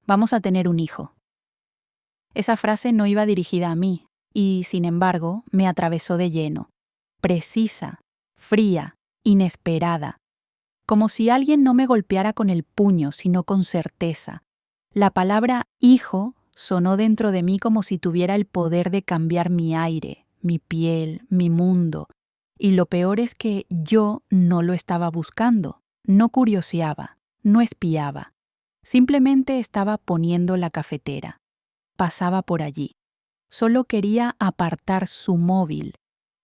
Vamos a tener un hijo. Esa frase no iba dirigida a mí, y, sin embargo, me atravesó de lleno. Precisa, fría, inesperada. Como si alguien no me golpeara con el puño, sino con certeza. La palabra hijo sonó dentro de mí como si tuviera el poder de cambiar mi aire, mi piel, mi mundo. Y lo peor es que yo no lo estaba buscando, no curioseaba, no espiaba. Simplemente estaba poniendo la cafetera. Pasaba por allí. Solo quería apartar su móvil,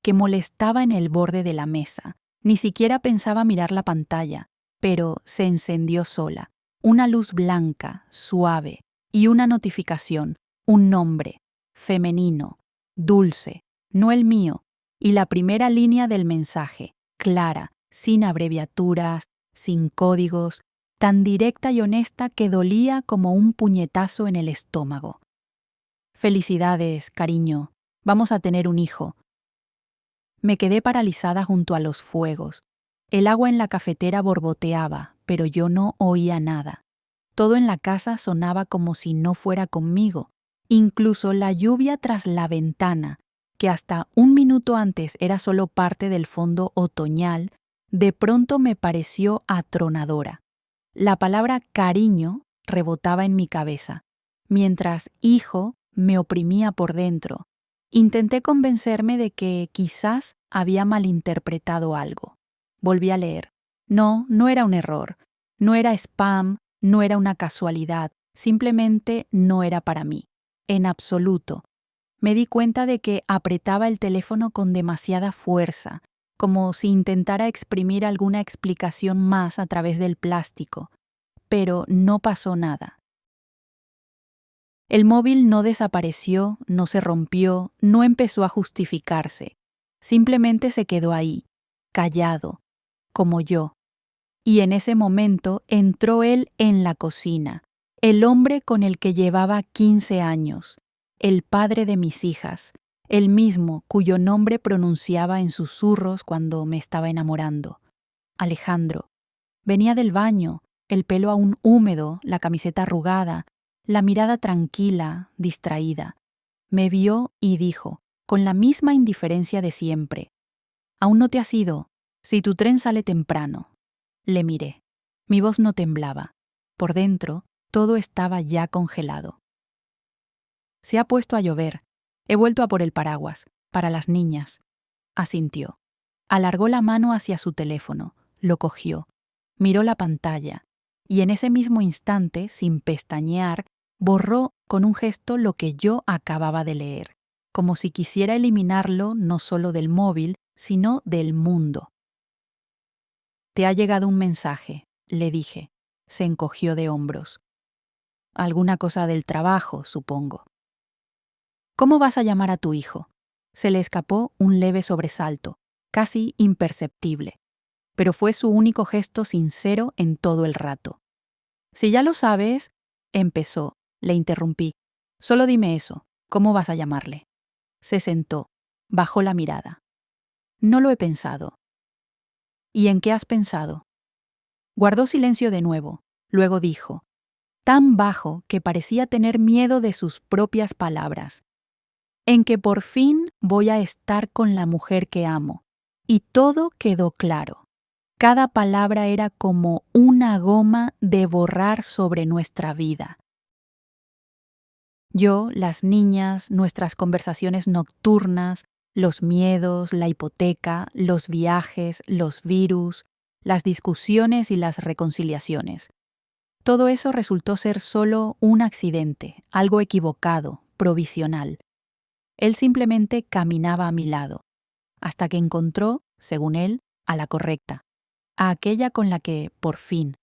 que molestaba en el borde de la mesa. Ni siquiera pensaba mirar la pantalla, pero se encendió sola. Una luz blanca, suave, y una notificación, un nombre, femenino, dulce, no el mío, y la primera línea del mensaje, clara, sin abreviaturas, sin códigos, tan directa y honesta que dolía como un puñetazo en el estómago. Felicidades, cariño, vamos a tener un hijo. Me quedé paralizada junto a los fuegos. El agua en la cafetera borboteaba, pero yo no oía nada. Todo en la casa sonaba como si no fuera conmigo, incluso la lluvia tras la ventana, que hasta un minuto antes era solo parte del fondo otoñal, de pronto me pareció atronadora. La palabra cariño rebotaba en mi cabeza, mientras hijo me oprimía por dentro. Intenté convencerme de que quizás había malinterpretado algo. Volví a leer. No, no era un error. No era spam, no era una casualidad. Simplemente no era para mí. En absoluto. Me di cuenta de que apretaba el teléfono con demasiada fuerza, como si intentara exprimir alguna explicación más a través del plástico. Pero no pasó nada. El móvil no desapareció, no se rompió, no empezó a justificarse. Simplemente se quedó ahí, callado, como yo. Y en ese momento entró él en la cocina, el hombre con el que llevaba 15 años, el padre de mis hijas, el mismo cuyo nombre pronunciaba en susurros cuando me estaba enamorando. Alejandro. Venía del baño, el pelo aún húmedo, la camiseta arrugada, la mirada tranquila, distraída. Me vio y dijo, con la misma indiferencia de siempre: «Aún no te has ido. Si tu tren sale temprano». Le miré. Mi voz no temblaba. Por dentro, todo estaba ya congelado. «Se ha puesto a llover. He vuelto a por el paraguas. Para las niñas». Asintió. Alargó la mano hacia su teléfono. Lo cogió. Miró la pantalla. Y en ese mismo instante, sin pestañear, borró con un gesto lo que yo acababa de leer, como si quisiera eliminarlo no solo del móvil, sino del mundo. «Te ha llegado un mensaje», le dije. Se encogió de hombros. «Alguna cosa del trabajo, supongo». «¿Cómo vas a llamar a tu hijo?». Se le escapó un leve sobresalto, casi imperceptible, pero fue su único gesto sincero en todo el rato. «Si ya lo sabes», empezó. Le interrumpí. «Solo dime eso. ¿Cómo vas a llamarle?». Se sentó. Bajó la mirada. «No lo he pensado». «¿Y en qué has pensado?». Guardó silencio de nuevo. Luego dijo, tan bajo que parecía tener miedo de sus propias palabras: «En que por fin voy a estar con la mujer que amo». Y todo quedó claro. Cada palabra era como una goma de borrar sobre nuestra vida. Yo, las niñas, nuestras conversaciones nocturnas, los miedos, la hipoteca, los viajes, los virus, las discusiones y las reconciliaciones. Todo eso resultó ser solo un accidente, algo equivocado, provisional. Él simplemente caminaba a mi lado, hasta que encontró, según él, a la correcta, a aquella con la que, por fin.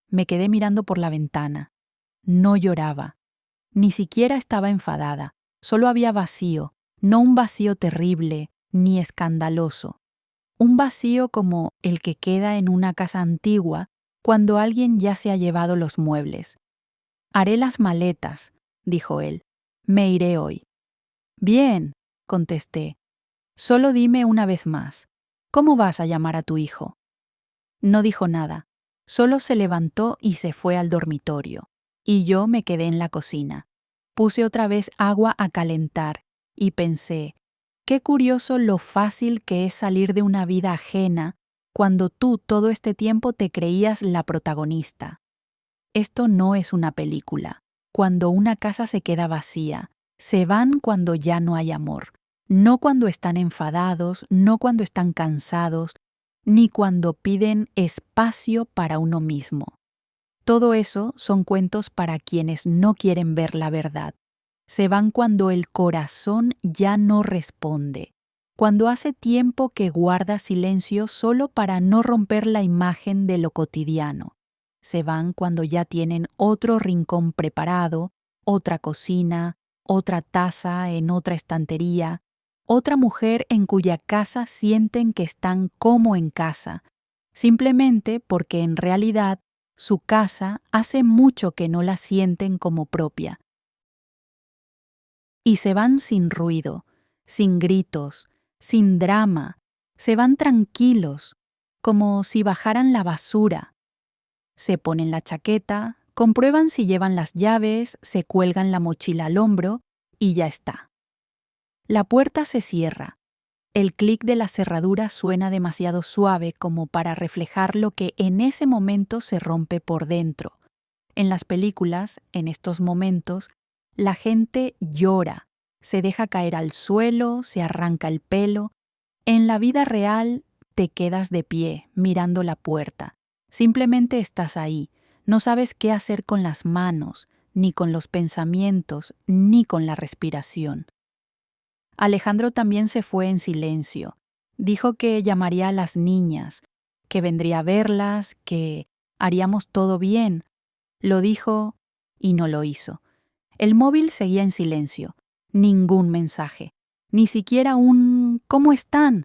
Me quedé mirando por la ventana. No lloraba. Ni siquiera estaba enfadada. Solo había vacío, no un vacío terrible ni escandaloso. Un vacío como el que queda en una casa antigua cuando alguien ya se ha llevado los muebles. «Haré las maletas», dijo él. «Me iré hoy». «Bien», contesté. «Solo dime una vez más, ¿cómo vas a llamar a tu hijo?». No dijo nada. Solo se levantó y se fue al dormitorio. Y yo me quedé en la cocina. Puse otra vez agua a calentar y pensé, qué curioso lo fácil que es salir de una vida ajena cuando tú todo este tiempo te creías la protagonista. Esto no es una película. Cuando una casa se queda vacía, se van cuando ya no hay amor, no cuando están enfadados, no cuando están cansados, ni cuando piden espacio para uno mismo. Todo eso son cuentos para quienes no quieren ver la verdad. Se van cuando el corazón ya no responde, cuando hace tiempo que guarda silencio solo para no romper la imagen de lo cotidiano. Se van cuando ya tienen otro rincón preparado, otra cocina, otra taza en otra estantería, otra mujer en cuya casa sienten que están como en casa, simplemente porque en realidad su casa hace mucho que no la sienten como propia. Y se van sin ruido, sin gritos, sin drama, se van tranquilos, como si bajaran la basura. Se ponen la chaqueta, comprueban si llevan las llaves, se cuelgan la mochila al hombro y ya está. La puerta se cierra. El clic de la cerradura suena demasiado suave como para reflejar lo que en ese momento se rompe por dentro. En las películas, en estos momentos, la gente llora, se deja caer al suelo, se arranca el pelo. En la vida real, te quedas de pie, mirando la puerta. Simplemente estás ahí, no sabes qué hacer con las manos, ni con los pensamientos, ni con la respiración. Alejandro también se fue en silencio. Dijo que llamaría a las niñas, que vendría a verlas, que haríamos todo bien. Lo dijo y no lo hizo. El móvil seguía en silencio. Ningún mensaje. Ni siquiera un ¿cómo están?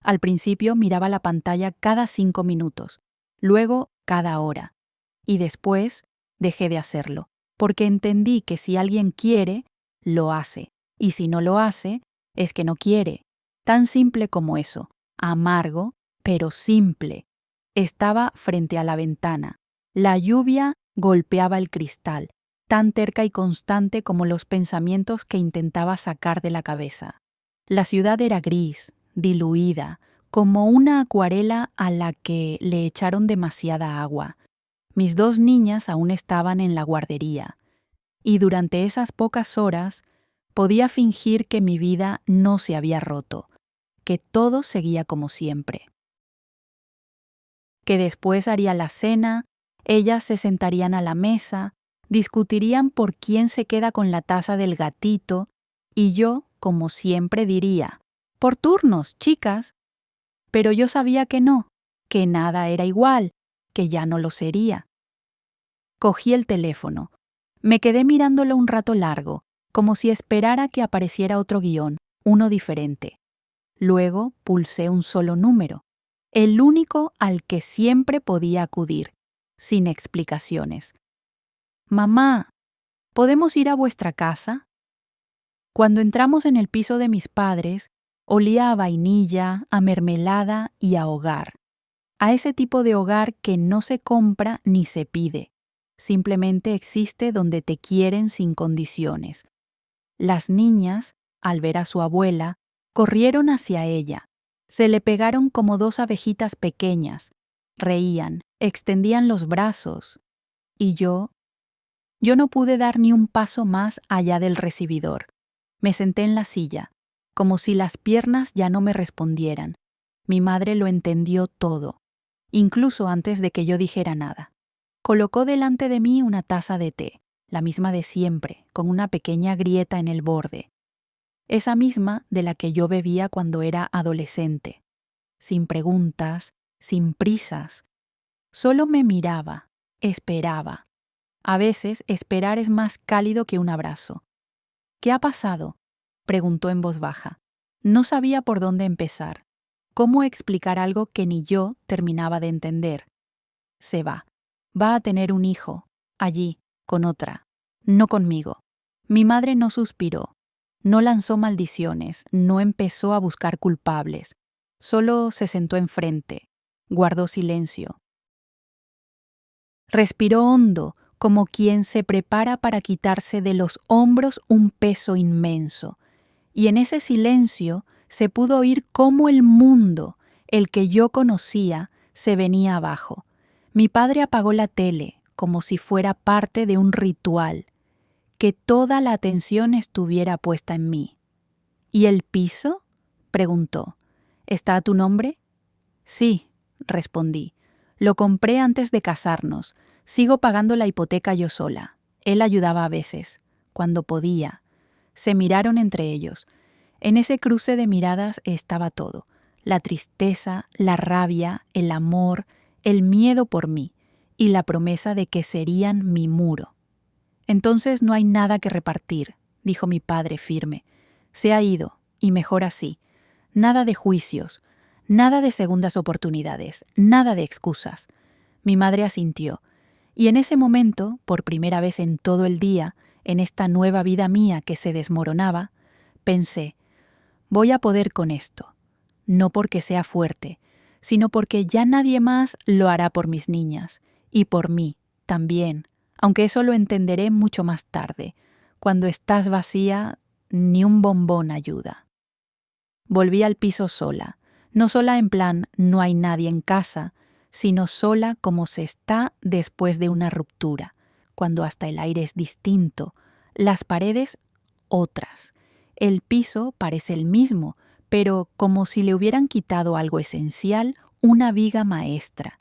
Al principio miraba la pantalla cada 5 minutos, luego cada hora. Y después dejé de hacerlo, porque entendí que si alguien quiere, lo hace. Y si no lo hace, es que no quiere. Tan simple como eso. Amargo, pero simple. Estaba frente a la ventana. La lluvia golpeaba el cristal, tan terca y constante como los pensamientos que intentaba sacar de la cabeza. La ciudad era gris, diluida, como una acuarela a la que le echaron demasiada agua. Mis 2 niñas aún estaban en la guardería, y durante esas pocas horas podía fingir que mi vida no se había roto, que todo seguía como siempre. Que después haría la cena, ellas se sentarían a la mesa, discutirían por quién se queda con la taza del gatito, y yo, como siempre, diría, por turnos, chicas. Pero yo sabía que no, que nada era igual, que ya no lo sería. Cogí el teléfono. Me quedé mirándolo un rato largo, como si esperara que apareciera otro guión, uno diferente. Luego pulsé un solo número, el único al que siempre podía acudir, sin explicaciones. Mamá, ¿podemos ir a vuestra casa? Cuando entramos en el piso de mis padres, olía a vainilla, a mermelada y a hogar. A ese tipo de hogar que no se compra ni se pide. Simplemente existe donde te quieren sin condiciones. Las niñas, al ver a su abuela, corrieron hacia ella. Se le pegaron como 2 abejitas pequeñas. Reían, extendían los brazos. Y yo no pude dar ni un paso más allá del recibidor. Me senté en la silla, como si las piernas ya no me respondieran. Mi madre lo entendió todo, incluso antes de que yo dijera nada. Colocó delante de mí una taza de té, la misma de siempre, con una pequeña grieta en el borde. Esa misma de la que yo bebía cuando era adolescente. Sin preguntas, sin prisas. Solo me miraba, esperaba. A veces esperar es más cálido que un abrazo. ¿Qué ha pasado?, preguntó en voz baja. No sabía por dónde empezar. ¿Cómo explicar algo que ni yo terminaba de entender? Se va. Va a tener un hijo, allí, con otra, no conmigo. Mi madre no suspiró, no lanzó maldiciones, no empezó a buscar culpables. Solo se sentó enfrente, guardó silencio. Respiró hondo, como quien se prepara para quitarse de los hombros un peso inmenso. Y en ese silencio se pudo oír cómo el mundo, el que yo conocía, se venía abajo. Mi padre apagó la tele, como si fuera parte de un ritual, que toda la atención estuviera puesta en mí. ¿Y el piso?, preguntó. ¿Está a tu nombre? Sí, respondí. Lo compré antes de casarnos. Sigo pagando la hipoteca yo sola. Él ayudaba a veces, cuando podía. Se miraron entre ellos. En ese cruce de miradas estaba todo: la tristeza, la rabia, el amor, el miedo por mí y la promesa de que serían mi muro. Entonces no hay nada que repartir, dijo mi padre firme. Se ha ido, y mejor así. Nada de juicios, nada de segundas oportunidades, nada de excusas. Mi madre asintió, y en ese momento, por primera vez en todo el día, en esta nueva vida mía que se desmoronaba, pensé: voy a poder con esto, no porque sea fuerte, sino porque ya nadie más lo hará por mis niñas, y por mí también, aunque eso lo entenderé mucho más tarde. Cuando estás vacía, ni un bombón ayuda. Volví al piso sola, no sola en plan no hay nadie en casa, sino sola como se está después de una ruptura, cuando hasta el aire es distinto, las paredes otras. El piso parece el mismo, pero como si le hubieran quitado algo esencial, una viga maestra,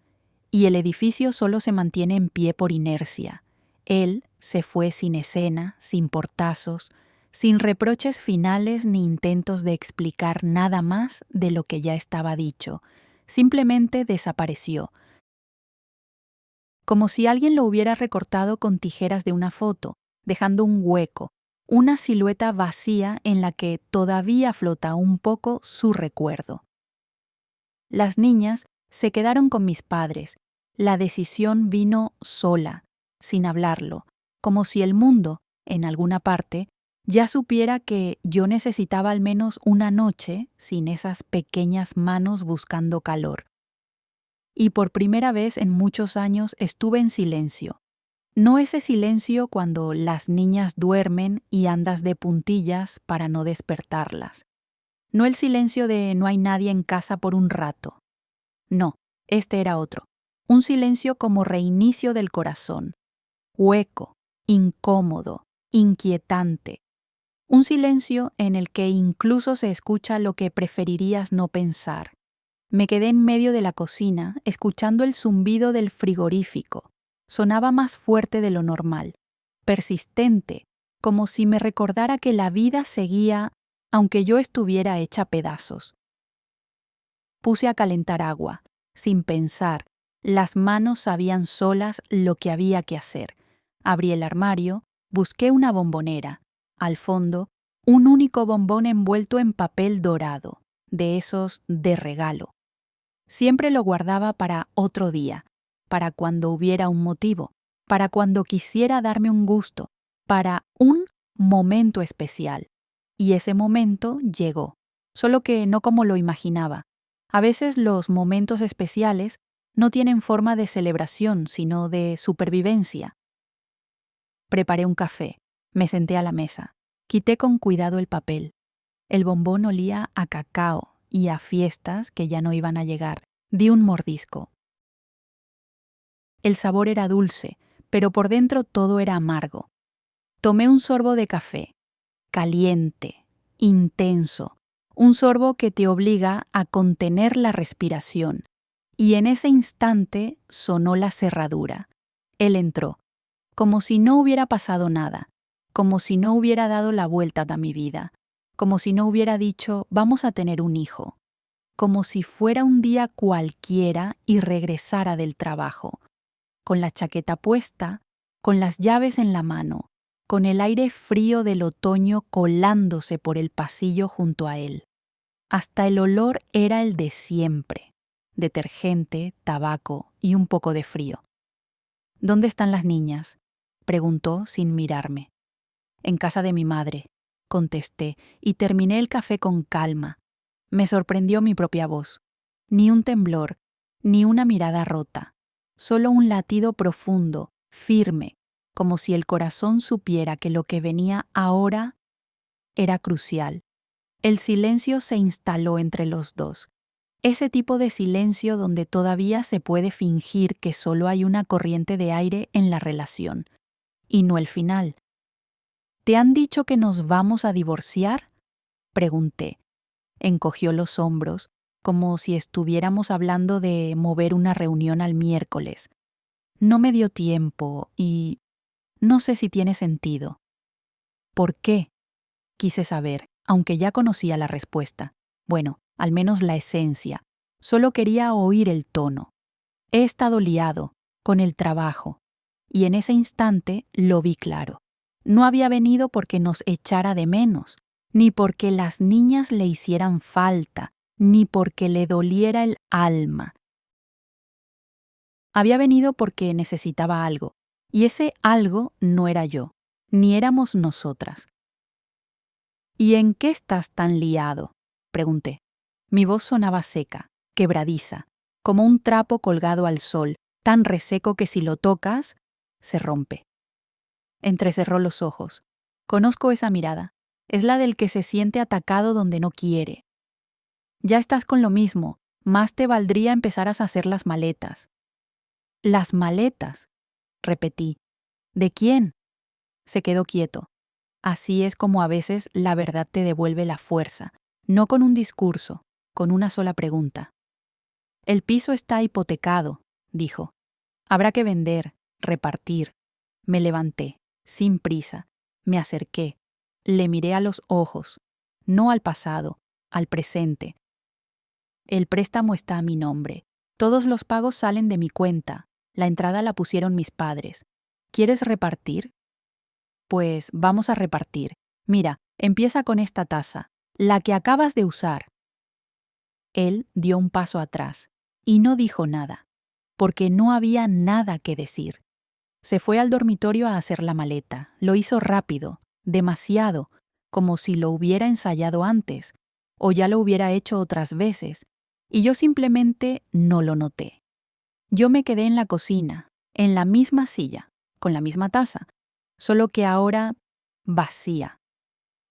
y el edificio solo se mantiene en pie por inercia. Él se fue sin escena, sin portazos, sin reproches finales ni intentos de explicar nada más de lo que ya estaba dicho. Simplemente desapareció, como si alguien lo hubiera recortado con tijeras de una foto, dejando un hueco, una silueta vacía en la que todavía flota un poco su recuerdo. Las niñas se quedaron con mis padres. La decisión vino sola, sin hablarlo, como si el mundo, en alguna parte, ya supiera que yo necesitaba al menos una noche sin esas pequeñas manos buscando calor. Y por primera vez en muchos años estuve en silencio. No ese silencio cuando las niñas duermen y andas de puntillas para no despertarlas. No el silencio de no hay nadie en casa por un rato. No, este era otro. Un silencio como reinicio del corazón. Hueco, incómodo, inquietante. Un silencio en el que incluso se escucha lo que preferirías no pensar. Me quedé en medio de la cocina, escuchando el zumbido del frigorífico. Sonaba más fuerte de lo normal, persistente, como si me recordara que la vida seguía, aunque yo estuviera hecha pedazos. Puse a calentar agua, sin pensar. Las manos sabían solas lo que había que hacer. Abrí el armario, busqué una bombonera. Al fondo, un único bombón envuelto en papel dorado, de esos de regalo. Siempre lo guardaba para otro día, para cuando hubiera un motivo, para cuando quisiera darme un gusto, para un momento especial. Y ese momento llegó, solo que no como lo imaginaba. A veces los momentos especiales no tienen forma de celebración, sino de supervivencia. Preparé un café, me senté a la mesa, quité con cuidado el papel. El bombón olía a cacao y a fiestas que ya no iban a llegar. Di un mordisco. El sabor era dulce, pero por dentro todo era amargo. Tomé un sorbo de café, caliente, intenso, un sorbo que te obliga a contener la respiración. Y en ese instante sonó la cerradura. Él entró, como si no hubiera pasado nada, como si no hubiera dado la vuelta a mi vida, como si no hubiera dicho vamos a tener un hijo, como si fuera un día cualquiera y regresara del trabajo, con la chaqueta puesta, con las llaves en la mano, con el aire frío del otoño colándose por el pasillo junto a él. Hasta el olor era el de siempre: detergente, tabaco y un poco de frío. ¿Dónde están las niñas?, preguntó sin mirarme. En casa de mi madre, contesté, y terminé el café con calma. Me sorprendió mi propia voz. Ni un temblor, ni una mirada rota, solo un latido profundo, firme, como si el corazón supiera que lo que venía ahora era crucial. El silencio se instaló entre los dos. Ese tipo de silencio donde todavía se puede fingir que solo hay una corriente de aire en la relación, y no el final. ¿Te han dicho que nos vamos a divorciar?, pregunté. Encogió los hombros, como si estuviéramos hablando de mover una reunión al miércoles. No me dio tiempo y no sé si tiene sentido. ¿Por qué?, quise saber, aunque ya conocía la respuesta. Bueno, al menos la esencia. Solo quería oír el tono. He estado liado, con el trabajo, y en ese instante lo vi claro. No había venido porque nos echara de menos, ni porque las niñas le hicieran falta, ni porque le doliera el alma. Había venido porque necesitaba algo, y ese algo no era yo, ni éramos nosotras. ¿Y en qué estás tan liado?, pregunté. Mi voz sonaba seca, quebradiza, como un trapo colgado al sol, tan reseco que si lo tocas, se rompe. Entrecerró los ojos. Conozco esa mirada. Es la del que se siente atacado donde no quiere. Ya estás con lo mismo. Más te valdría empezaras a hacer las maletas. Las maletas, repetí. ¿De quién? Se quedó quieto. Así es como a veces la verdad te devuelve la fuerza, no con un discurso, con una sola pregunta. El piso está hipotecado, dijo. Habrá que vender, repartir. Me levanté, sin prisa, me acerqué, le miré a los ojos, no al pasado, al presente. El préstamo está a mi nombre. Todos los pagos salen de mi cuenta. La entrada la pusieron mis padres. ¿Quieres repartir? Pues vamos a repartir. Mira, empieza con esta taza, la que acabas de usar. Él dio un paso atrás y no dijo nada, porque no había nada que decir. Se fue al dormitorio a hacer la maleta. Lo hizo rápido, demasiado, como si lo hubiera ensayado antes, o ya lo hubiera hecho otras veces, y yo simplemente no lo noté. Yo me quedé en la cocina, en la misma silla, con la misma taza, solo que ahora vacía.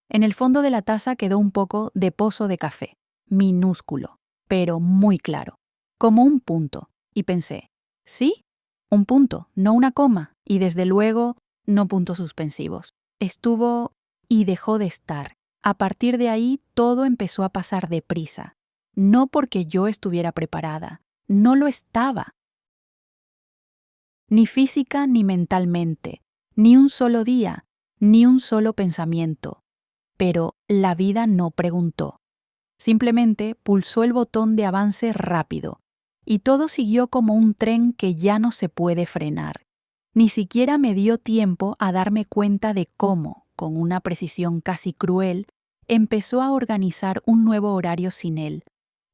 En el fondo de la taza quedó un poco de pozo de café, minúsculo, pero muy claro, como un punto, y pensé, ¿sí? Un punto, no una coma, y desde luego no puntos suspensivos. Estuvo y dejó de estar. A partir de ahí todo empezó a pasar deprisa. No porque yo estuviera preparada, no lo estaba. Ni física ni mentalmente, ni un solo día, ni un solo pensamiento. Pero la vida no preguntó. Simplemente pulsó el botón de avance rápido, y todo siguió como un tren que ya no se puede frenar. Ni siquiera me dio tiempo a darme cuenta de cómo, con una precisión casi cruel, empezó a organizar un nuevo horario sin él,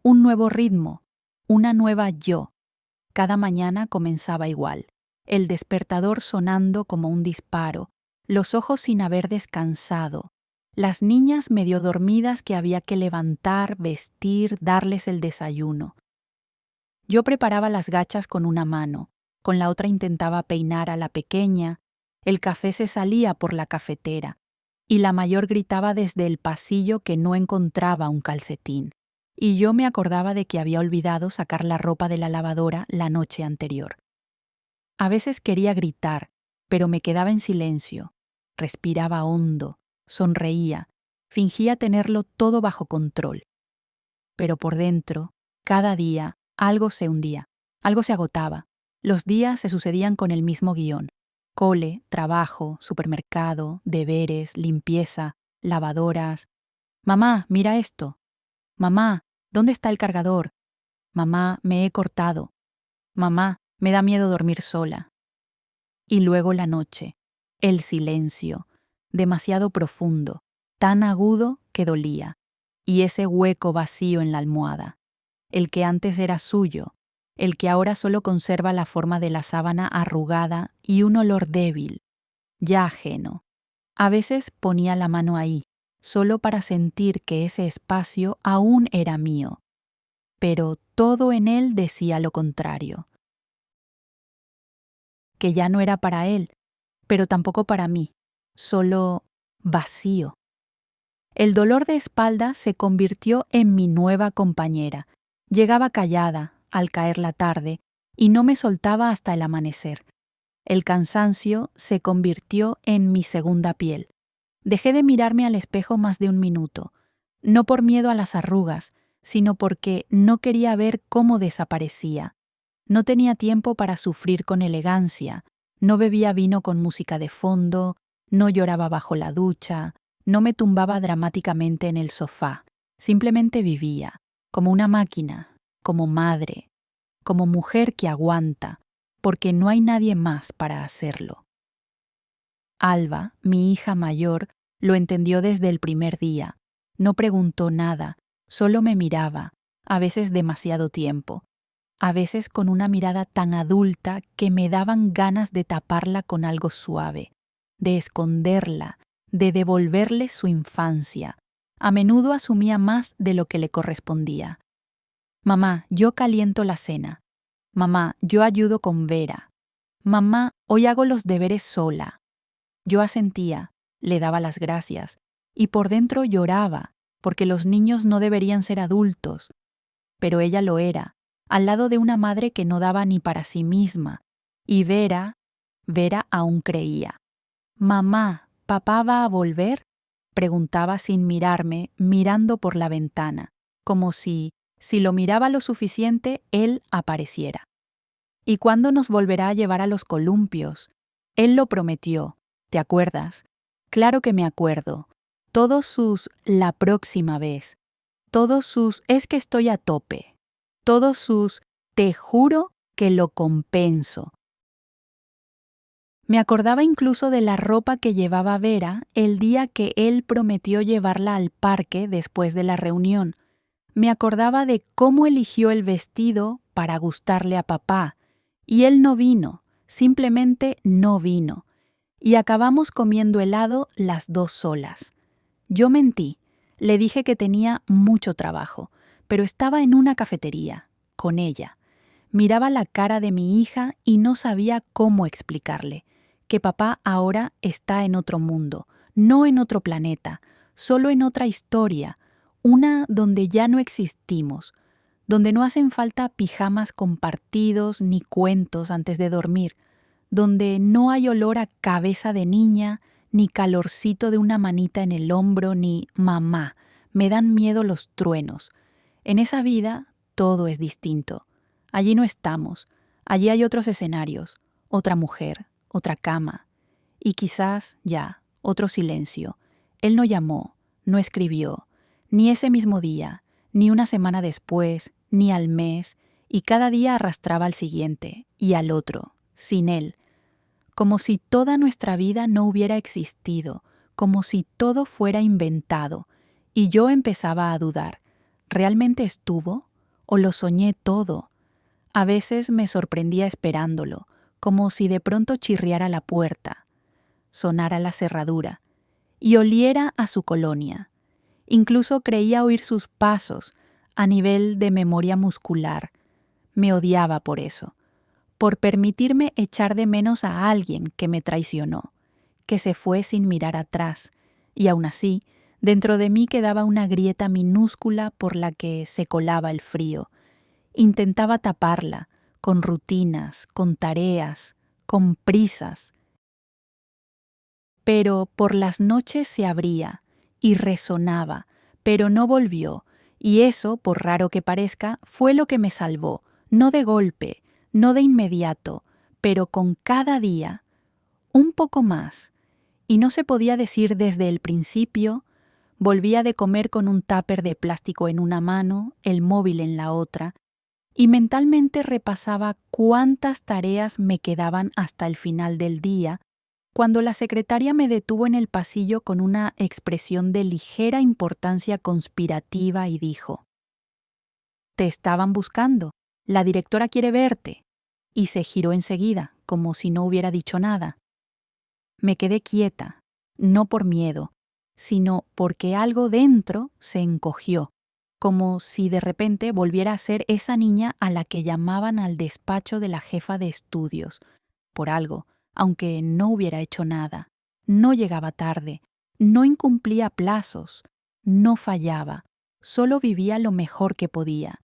un nuevo ritmo, una nueva yo. Cada mañana comenzaba igual, el despertador sonando como un disparo, los ojos sin haber descansado, las niñas medio dormidas que había que levantar, vestir, darles el desayuno. Yo preparaba las gachas con una mano, con la otra intentaba peinar a la pequeña, el café se salía por la cafetera, y la mayor gritaba desde el pasillo que no encontraba un calcetín, y yo me acordaba de que había olvidado sacar la ropa de la lavadora la noche anterior. A veces quería gritar, pero me quedaba en silencio, respiraba hondo, sonreía, fingía tenerlo todo bajo control. Pero por dentro, cada día, algo se hundía, algo se agotaba. Los días se sucedían con el mismo guión. Cole, trabajo, supermercado, deberes, limpieza, lavadoras. Mamá, mira esto. Mamá, ¿dónde está el cargador? Mamá, me he cortado. Mamá, me da miedo dormir sola. Y luego la noche, el silencio, demasiado profundo, tan agudo que dolía, y ese hueco vacío en la almohada, el que antes era suyo, el que ahora solo conserva la forma de la sábana arrugada y un olor débil, ya ajeno. A veces ponía la mano ahí, solo para sentir que ese espacio aún era mío, pero todo en él decía lo contrario. Que ya no era para él, pero tampoco para mí, solo vacío. El dolor de espalda se convirtió en mi nueva compañera. Llegaba callada, al caer la tarde, y no me soltaba hasta el amanecer. El cansancio se convirtió en mi segunda piel. Dejé de mirarme al espejo más de un minuto, no por miedo a las arrugas, sino porque no quería ver cómo desaparecía. No tenía tiempo para sufrir con elegancia, no bebía vino con música de fondo, no lloraba bajo la ducha, no me tumbaba dramáticamente en el sofá. Simplemente vivía, como una máquina, como madre, como mujer que aguanta, porque no hay nadie más para hacerlo. Alba, mi hija mayor, lo entendió desde el primer día. No preguntó nada, solo me miraba, a veces demasiado tiempo, a veces con una mirada tan adulta que me daban ganas de taparla con algo suave, de esconderla, de devolverle su infancia. A menudo asumía más de lo que le correspondía. Mamá, yo caliento la cena. Mamá, yo ayudo con Vera. Mamá, hoy hago los deberes sola. Yo asentía, le daba las gracias, y por dentro lloraba, porque los niños no deberían ser adultos. Pero ella lo era, al lado de una madre que no daba ni para sí misma. Y Vera aún creía. Mamá, ¿papá va a volver? Preguntaba sin mirarme, mirando por la ventana, como si lo miraba lo suficiente, él apareciera. ¿Y cuándo nos volverá a llevar a los columpios? Él lo prometió. ¿Te acuerdas? Claro que me acuerdo. Todos sus la próxima vez. Todos sus es que estoy a tope. Todos sus te juro que lo compenso. Me acordaba incluso de la ropa que llevaba Vera el día que él prometió llevarla al parque después de la reunión. Me acordaba de cómo eligió el vestido para gustarle a papá. Y él no vino, simplemente no vino. Y acabamos comiendo helado las dos solas. Yo mentí, le dije que tenía mucho trabajo, pero estaba en una cafetería, con ella. Miraba la cara de mi hija y no sabía cómo explicarle, que papá ahora está en otro mundo, no en otro planeta, solo en otra historia, una donde ya no existimos, donde no hacen falta pijamas compartidos ni cuentos antes de dormir, donde no hay olor a cabeza de niña, ni calorcito de una manita en el hombro, ni mamá, me dan miedo los truenos. En esa vida todo es distinto. Allí no estamos, allí hay otros escenarios, otra mujer, otra cama, y quizás ya, otro silencio. Él no llamó, no escribió, ni ese mismo día, ni una semana después, ni al mes, y cada día arrastraba al siguiente, y al otro, sin él, como si toda nuestra vida no hubiera existido, como si todo fuera inventado, y yo empezaba a dudar, ¿realmente estuvo? ¿O lo soñé todo? A veces me sorprendía esperándolo, como si de pronto chirriara la puerta, sonara la cerradura, y oliera a su colonia. Incluso creía oír sus pasos a nivel de memoria muscular. Me odiaba por eso, por permitirme echar de menos a alguien que me traicionó, que se fue sin mirar atrás, y aún así, dentro de mí quedaba una grieta minúscula por la que se colaba el frío. Intentaba taparla, con rutinas, con tareas, con prisas. Pero por las noches se abría y resonaba, pero no volvió, y eso, por raro que parezca, fue lo que me salvó, no de golpe, no de inmediato, pero con cada día, un poco más. Y no se podía decir desde el principio. Volvía de comer con un tupper de plástico en una mano, el móvil en la otra, y mentalmente repasaba cuántas tareas me quedaban hasta el final del día, cuando la secretaria me detuvo en el pasillo con una expresión de ligera importancia conspirativa y dijo: «Te estaban buscando, la directora quiere verte», y se giró enseguida, como si no hubiera dicho nada. Me quedé quieta, no por miedo, sino porque algo dentro se encogió, como si de repente volviera a ser esa niña a la que llamaban al despacho de la jefa de estudios, por algo, aunque no hubiera hecho nada. No llegaba tarde, no incumplía plazos, no fallaba, solo vivía lo mejor que podía.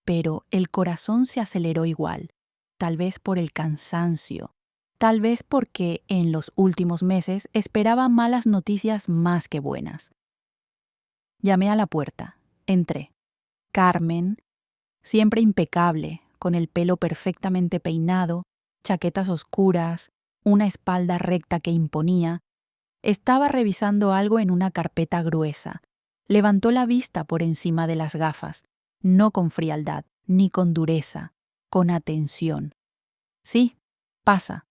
Pero el corazón se aceleró igual, tal vez por el cansancio, tal vez porque en los últimos meses esperaba malas noticias más que buenas. Llamé a la puerta, entré. Carmen, siempre impecable, con el pelo perfectamente peinado, chaquetas oscuras, una espalda recta que imponía, estaba revisando algo en una carpeta gruesa. Levantó la vista por encima de las gafas, no con frialdad, ni con dureza, con atención. Sí, pasa.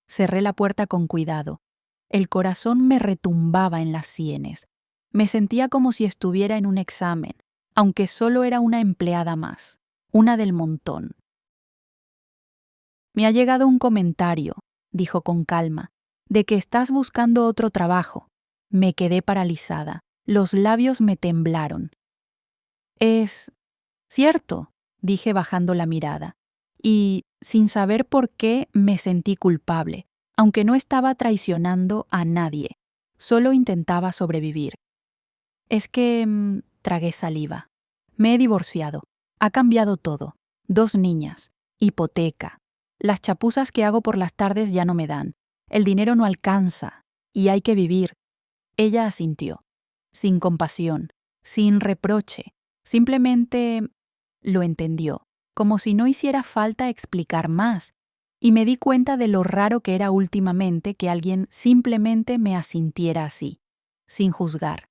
Cerré la puerta con cuidado. El corazón me retumbaba en las sienes. Me sentía como si estuviera en un examen, aunque solo era una empleada más, una del montón. Me ha llegado un comentario, dijo con calma, de que estás buscando otro trabajo. Me quedé paralizada. Los labios me temblaron. Es cierto, dije bajando la mirada, y, sin saber por qué, me sentí culpable, aunque no estaba traicionando a nadie, solo intentaba sobrevivir. Es que tragué saliva. Me he divorciado. Ha cambiado todo. 2 niñas. Hipoteca. Las chapuzas que hago por las tardes ya no me dan. El dinero no alcanza. Y hay que vivir. Ella asintió. Sin compasión. Sin reproche. Simplemente lo entendió. Como si no hiciera falta explicar más. Y me di cuenta de lo raro que era últimamente que alguien simplemente me asintiera así. Sin juzgar.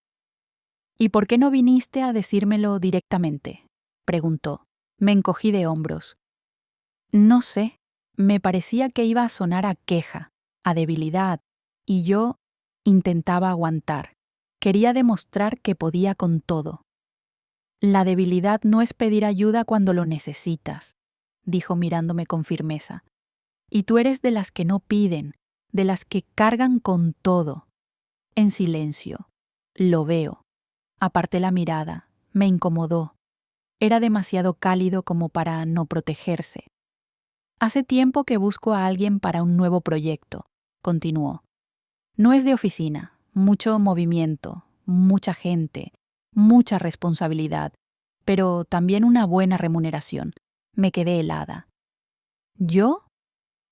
¿Y por qué no viniste a decírmelo directamente?, preguntó. Me encogí de hombros. No sé, me parecía que iba a sonar a queja, a debilidad, y yo intentaba aguantar. Quería demostrar que podía con todo. La debilidad no es pedir ayuda cuando lo necesitas, dijo mirándome con firmeza. Y tú eres de las que no piden, de las que cargan con todo. En silencio. Lo veo. Aparté la mirada. Me incomodó. Era demasiado cálido como para no protegerse. Hace tiempo que busco a alguien para un nuevo proyecto, continuó. No es de oficina, mucho movimiento, mucha gente, mucha responsabilidad, pero también una buena remuneración. Me quedé helada. ¿Yo?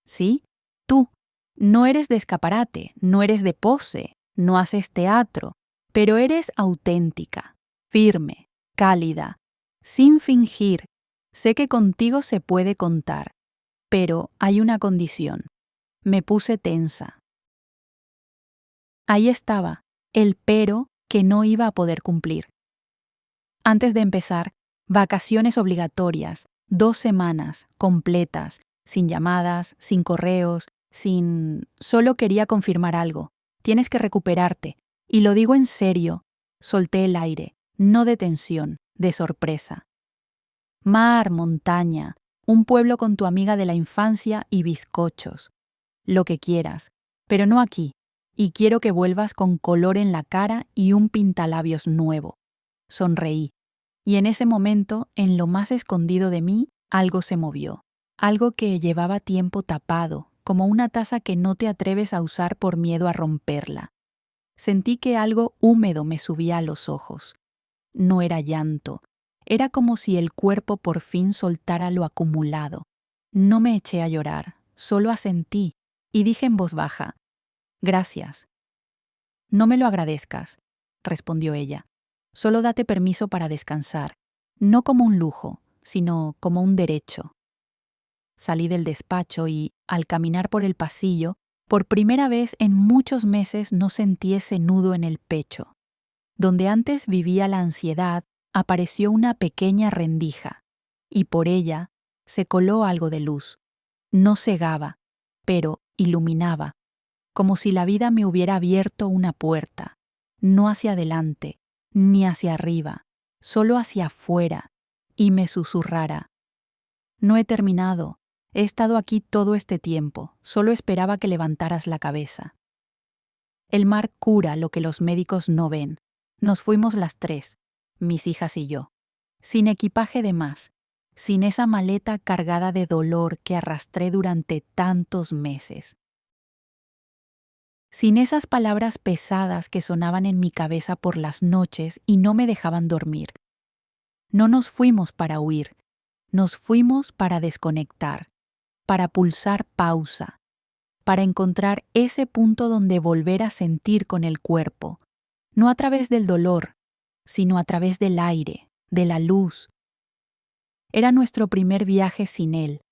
Sí, tú. No eres de escaparate, no eres de pose, no haces teatro, pero eres auténtica, firme, cálida, sin fingir. Sé que contigo se puede contar, pero hay una condición. Me puse tensa. Ahí estaba, el pero que no iba a poder cumplir. Antes de empezar, vacaciones obligatorias, 2 semanas, completas, sin llamadas, sin correos, sin... Solo quería confirmar algo. Tienes que recuperarte. Y lo digo en serio. Solté el aire, no de tensión, de sorpresa. Mar, montaña, un pueblo con tu amiga de la infancia y bizcochos. Lo que quieras, pero no aquí. Y quiero que vuelvas con color en la cara y un pintalabios nuevo. Sonreí. Y en ese momento, en lo más escondido de mí, algo se movió. Algo que llevaba tiempo tapado, como una taza que no te atreves a usar por miedo a romperla. Sentí que algo húmedo me subía a los ojos. No era llanto. Era como si el cuerpo por fin soltara lo acumulado. No me eché a llorar, solo asentí, y dije en voz baja, «Gracias». «No me lo agradezcas», respondió ella. «Solo date permiso para descansar, no como un lujo, sino como un derecho». Salí del despacho y, al caminar por el pasillo, por primera vez en muchos meses no sentí ese nudo en el pecho. Donde antes vivía la ansiedad, apareció una pequeña rendija, y por ella se coló algo de luz. No cegaba, pero iluminaba, como si la vida me hubiera abierto una puerta, no hacia adelante, ni hacia arriba, solo hacia afuera, y me susurrara: «No he terminado, he estado aquí todo este tiempo, solo esperaba que levantaras la cabeza». El mar cura lo que los médicos no ven. Nos fuimos las 3, mis hijas y yo, sin equipaje de más, sin esa maleta cargada de dolor que arrastré durante tantos meses. sin esas palabras pesadas que sonaban en mi cabeza por las noches y no me dejaban dormir. No nos fuimos para huir, nos fuimos para desconectar, para pulsar pausa, para encontrar ese punto donde volver a sentir con el cuerpo, no a través del dolor, sino a través del aire, de la luz. Era nuestro primer viaje sin él,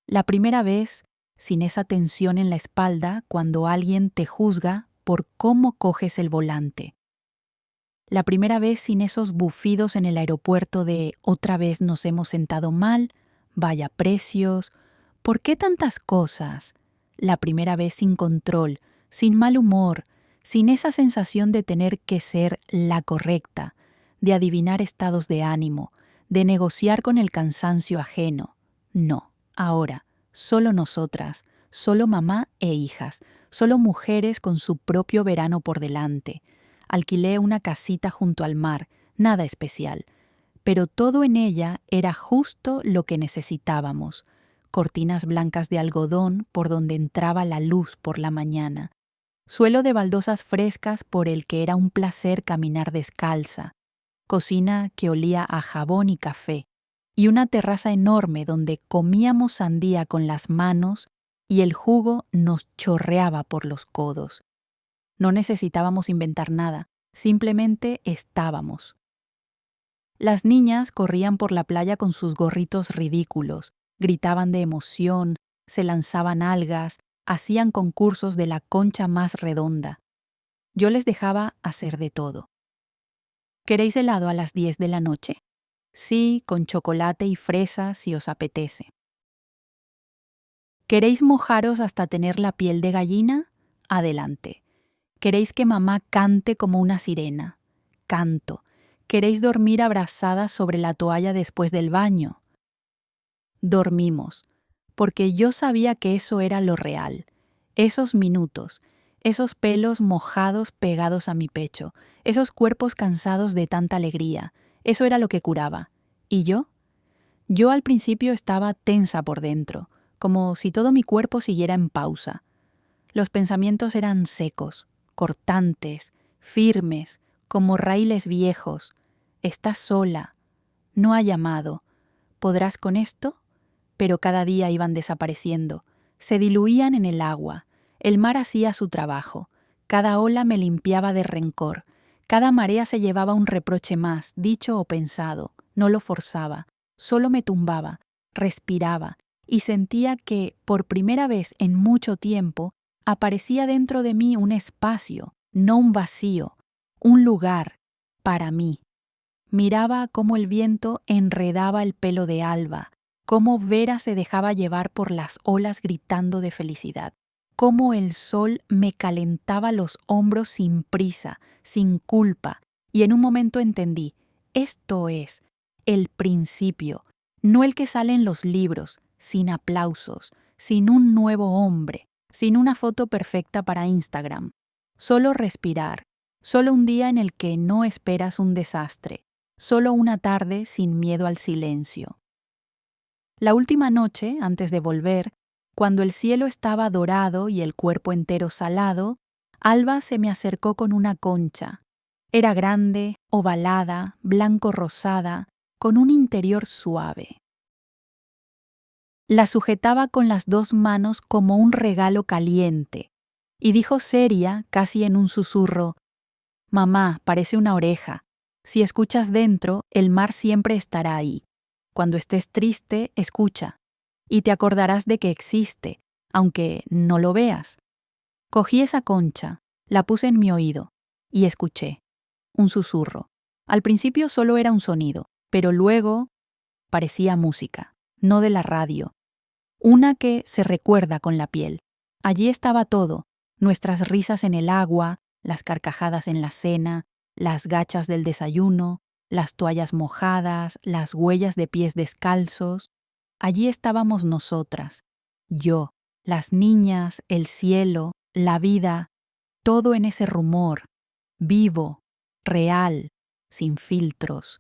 la primera vez sin esa tensión en la espalda cuando alguien te juzga por cómo coges el volante. La primera vez sin esos bufidos en el aeropuerto de otra vez nos hemos sentado mal, vaya precios, ¿por qué tantas cosas? La primera vez sin control, sin mal humor, sin esa sensación de tener que ser la correcta, de adivinar estados de ánimo, de negociar con el cansancio ajeno. No, ahora, solo nosotras, solo mamá e hijas, solo mujeres con su propio verano por delante. Alquilé una casita junto al mar, nada especial, pero todo en ella era justo lo que necesitábamos. Cortinas blancas de algodón por donde entraba la luz por la mañana, suelo de baldosas frescas por el que era un placer caminar descalza, cocina que olía a jabón y café, y una terraza enorme donde comíamos sandía con las manos y el jugo nos chorreaba por los codos. No necesitábamos inventar nada, simplemente estábamos. Las niñas corrían por la playa con sus gorritos ridículos, gritaban de emoción, se lanzaban algas, hacían concursos de la concha más redonda. Yo les dejaba hacer de todo. ¿Queréis helado a las 10 de la noche? Sí, con chocolate y fresa si os apetece. ¿Queréis mojaros hasta tener la piel de gallina? Adelante. ¿Queréis que mamá cante como una sirena? Canto. ¿Queréis dormir abrazadas sobre la toalla después del baño? Dormimos, porque yo sabía que eso era lo real. Esos minutos, esos pelos mojados pegados a mi pecho, esos cuerpos cansados de tanta alegría, eso era lo que curaba. ¿Y yo? Yo al principio estaba tensa por dentro, como si todo mi cuerpo siguiera en pausa. Los pensamientos eran secos, cortantes, firmes, como raíles viejos. Estás sola. No ha llamado. ¿Podrás con esto? Pero cada día iban desapareciendo. Se diluían en el agua. El mar hacía su trabajo. Cada ola me limpiaba de rencor. Cada marea se llevaba un reproche más, dicho o pensado. No lo forzaba. Solo me tumbaba, respiraba y sentía que, por primera vez en mucho tiempo, aparecía dentro de mí un espacio, no un vacío, un lugar, para mí. Miraba cómo el viento enredaba el pelo de Alba, cómo Vera se dejaba llevar por las olas gritando de felicidad, cómo el sol me calentaba los hombros sin prisa, sin culpa, y en un momento entendí, esto es el principio, no el que sale en los libros, sin aplausos, sin un nuevo hombre, sin una foto perfecta para Instagram. Solo respirar, solo un día en el que no esperas un desastre, solo una tarde sin miedo al silencio. La última noche, antes de volver, cuando el cielo estaba dorado y el cuerpo entero salado, Alba se me acercó con una concha. Era grande, ovalada, blanco-rosada, con un interior suave. La sujetaba con las dos manos como un regalo caliente, y dijo seria, casi en un susurro, «Mamá, parece una oreja. Si escuchas dentro, el mar siempre estará ahí. Cuando estés triste, escucha, y te acordarás de que existe, aunque no lo veas». Cogí esa concha, la puse en mi oído, y escuché. Un susurro. Al principio solo era un sonido, pero luego parecía música, no de la radio. Una que se recuerda con la piel. Allí estaba todo, nuestras risas en el agua, las carcajadas en la cena, las gachas del desayuno, las toallas mojadas, las huellas de pies descalzos. Allí estábamos nosotras, yo, las niñas, el cielo, la vida, todo en ese rumor, vivo, real, sin filtros.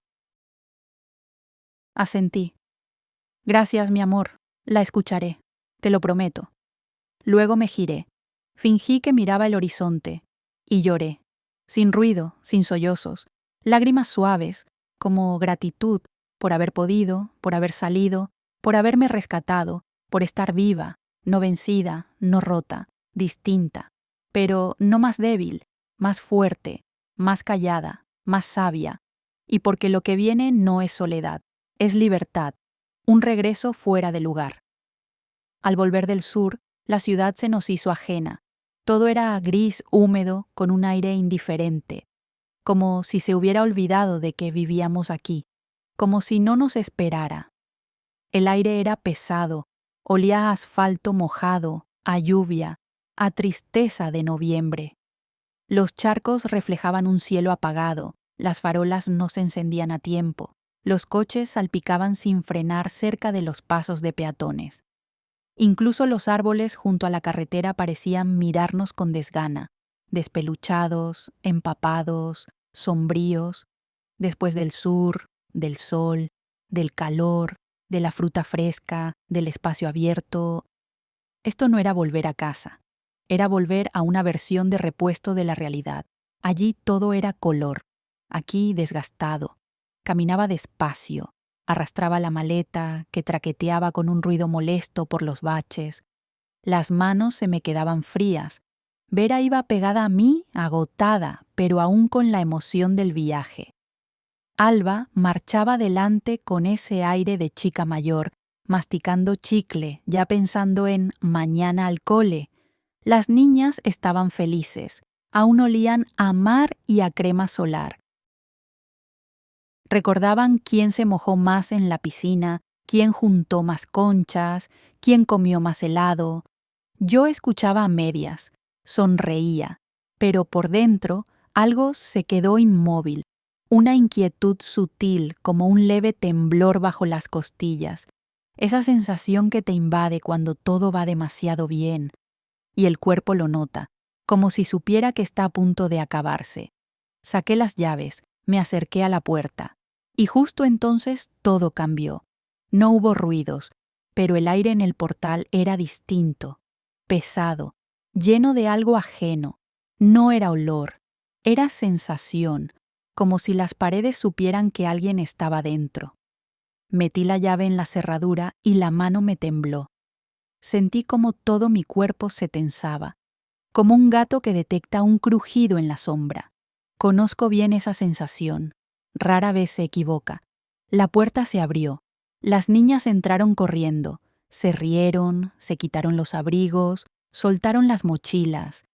Asentí. Gracias, mi amor, la escucharé, te lo prometo. Luego me giré. Fingí que miraba el horizonte y lloré, sin ruido, sin sollozos, lágrimas suaves, como gratitud por haber podido, por haber salido, por haberme rescatado, por estar viva, no vencida, no rota, distinta, pero no más débil, más fuerte, más callada, más sabia, y porque lo que viene no es soledad, es libertad, un regreso fuera de lugar. Al volver del sur, la ciudad se nos hizo ajena. Todo era gris, húmedo, con un aire indiferente, como si se hubiera olvidado de que vivíamos aquí, como si no nos esperara. El aire era pesado, olía a asfalto mojado, a lluvia, a tristeza de noviembre. Los charcos reflejaban un cielo apagado, las farolas no se encendían a tiempo, los coches salpicaban sin frenar cerca de los pasos de peatones. Incluso los árboles junto a la carretera parecían mirarnos con desgana, despeluchados, empapados, sombríos, después del sur, del sol, del calor, de la fruta fresca, del espacio abierto. Esto no era volver a casa, era volver a una versión de repuesto de la realidad. Allí todo era color, aquí desgastado. Caminaba despacio, arrastraba la maleta, que traqueteaba con un ruido molesto por los baches. Las manos se me quedaban frías. Vera iba pegada a mí, agotada, pero aún con la emoción del viaje. Alba marchaba delante con ese aire de chica mayor, masticando chicle, ya pensando en mañana al cole. Las niñas estaban felices, aún olían a mar y a crema solar. Recordaban quién se mojó más en la piscina, quién juntó más conchas, quién comió más helado. Yo escuchaba a medias, sonreía, pero por dentro algo se quedó inmóvil, una inquietud sutil como un leve temblor bajo las costillas, esa sensación que te invade cuando todo va demasiado bien, y el cuerpo lo nota, como si supiera que está a punto de acabarse. Saqué las llaves, me acerqué a la puerta, y justo entonces todo cambió. No hubo ruidos, pero el aire en el portal era distinto, pesado, lleno de algo ajeno. No era olor, era sensación, como si las paredes supieran que alguien estaba dentro. Metí la llave en la cerradura y la mano me tembló. Sentí como todo mi cuerpo se tensaba, como un gato que detecta un crujido en la sombra. Conozco bien esa sensación, rara vez se equivoca. La puerta se abrió, las niñas entraron corriendo, se rieron, se quitaron los abrigos, soltaron las mochilas,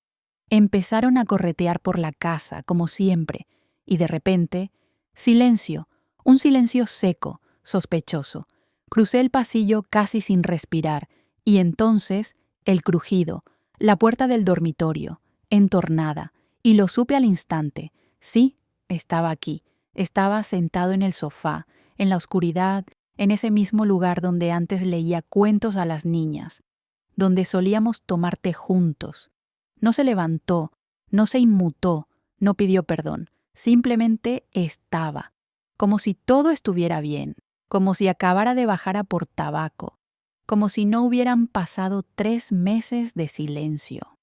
empezaron a corretear por la casa, como siempre, y de repente, silencio, un silencio seco, sospechoso. Crucé el pasillo casi sin respirar, y entonces el crujido, la puerta del dormitorio, entornada, y lo supe al instante. Sí, estaba aquí, estaba sentado en el sofá, en la oscuridad, en ese mismo lugar donde antes leía cuentos a las niñas, donde solíamos tomar té juntos. No se levantó, no se inmutó, no pidió perdón, simplemente estaba, como si todo estuviera bien, como si acabara de bajar a por tabaco, como si no hubieran pasado 3 meses de silencio.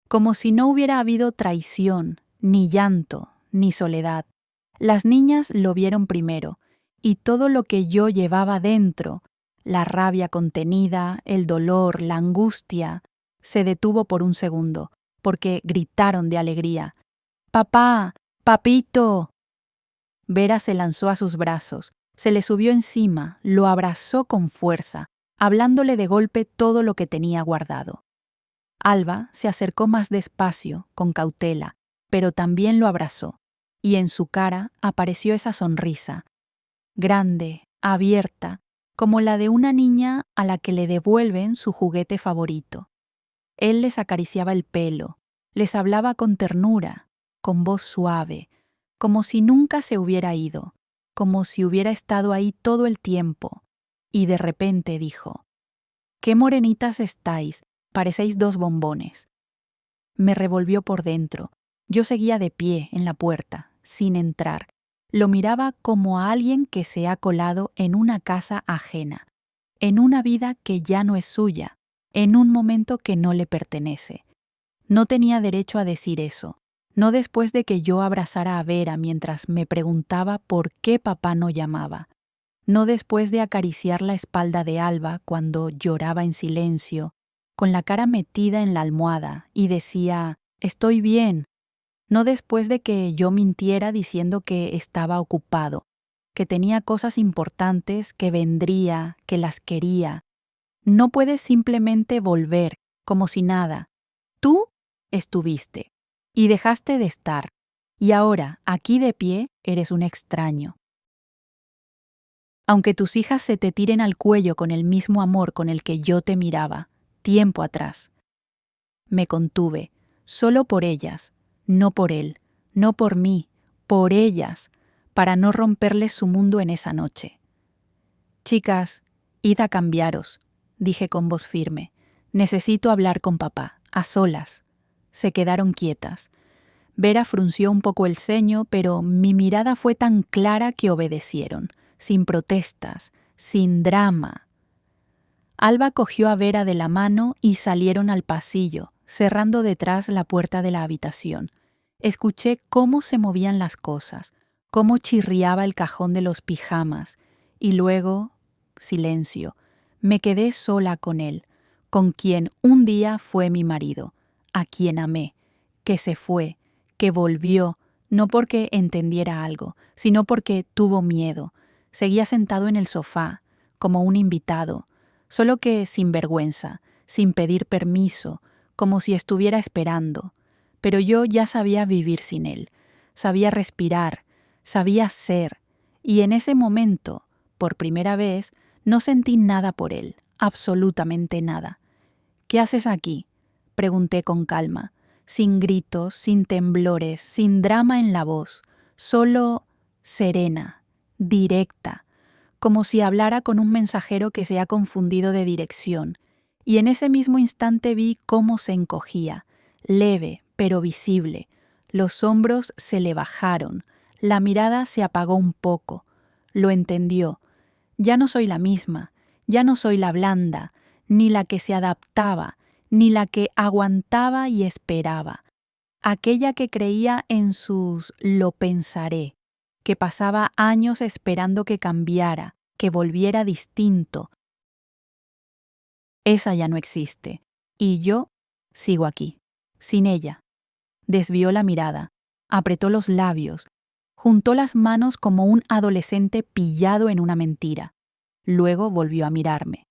Como si no hubiera habido traición, ni llanto, ni soledad. Las niñas lo vieron primero, y todo lo que yo llevaba dentro, la rabia contenida, el dolor, la angustia, se detuvo por un segundo, porque gritaron de alegría. ¡Papá! ¡Papito! Vera se lanzó a sus brazos, se le subió encima, lo abrazó con fuerza, hablándole de golpe todo lo que tenía guardado. Alba se acercó más despacio, con cautela, pero también lo abrazó, y en su cara apareció esa sonrisa, grande, abierta, como la de una niña a la que le devuelven su juguete favorito. Él les acariciaba el pelo, les hablaba con ternura, con voz suave, como si nunca se hubiera ido, como si hubiera estado ahí todo el tiempo, y de repente dijo: «¡Qué morenitas estáis! Parecéis 2 bombones». Me revolvió por dentro. Yo seguía de pie en la puerta, sin entrar. Lo miraba como a alguien que se ha colado en una casa ajena, en una vida que ya no es suya, en un momento que no le pertenece. No tenía derecho a decir eso, no después de que yo abrazara a Vera mientras me preguntaba por qué papá no llamaba, no después de acariciar la espalda de Alba cuando lloraba en silencio, con la cara metida en la almohada y decía, «Estoy bien», no después de que yo mintiera diciendo que estaba ocupado, que tenía cosas importantes, que vendría, que las quería. No puedes simplemente volver, como si nada. Tú estuviste y dejaste de estar, y ahora, aquí de pie, eres un extraño. Aunque tus hijas se te tiren al cuello con el mismo amor con el que yo te miraba, tiempo atrás. Me contuve, solo por ellas, no por él, no por mí, por ellas, para no romperles su mundo en esa noche. Chicas, id a cambiaros, dije con voz firme. Necesito hablar con papá, a solas. Se quedaron quietas. Vera frunció un poco el ceño, pero mi mirada fue tan clara que obedecieron, sin protestas, sin drama. Alba cogió a Vera de la mano y salieron al pasillo, cerrando detrás la puerta de la habitación. Escuché cómo se movían las cosas, cómo chirriaba el cajón de los pijamas, y luego, silencio. Me quedé sola con él, con quien un día fue mi marido, a quien amé, que se fue, que volvió, no porque entendiera algo, sino porque tuvo miedo. Seguía sentado en el sofá, como un invitado, solo que sin vergüenza, sin pedir permiso, como si estuviera esperando. Pero yo ya sabía vivir sin él, sabía respirar, sabía ser, y en ese momento, por primera vez, no sentí nada por él, absolutamente nada. «¿Qué haces aquí?», pregunté con calma, sin gritos, sin temblores, sin drama en la voz, solo serena, directa, como si hablara con un mensajero que se ha confundido de dirección, y en ese mismo instante vi cómo se encogía, leve pero visible. Los hombros se le bajaron, la mirada se apagó un poco. Lo entendió. Ya no soy la misma, ya no soy la blanda, ni la que se adaptaba, ni la que aguantaba y esperaba. Aquella que creía en sus «lo pensaré», que pasaba años esperando que cambiara, que volviera distinto. Esa ya no existe, y yo sigo aquí, sin ella. Desvió la mirada, apretó los labios, juntó las manos como un adolescente pillado en una mentira. Luego volvió a mirarme.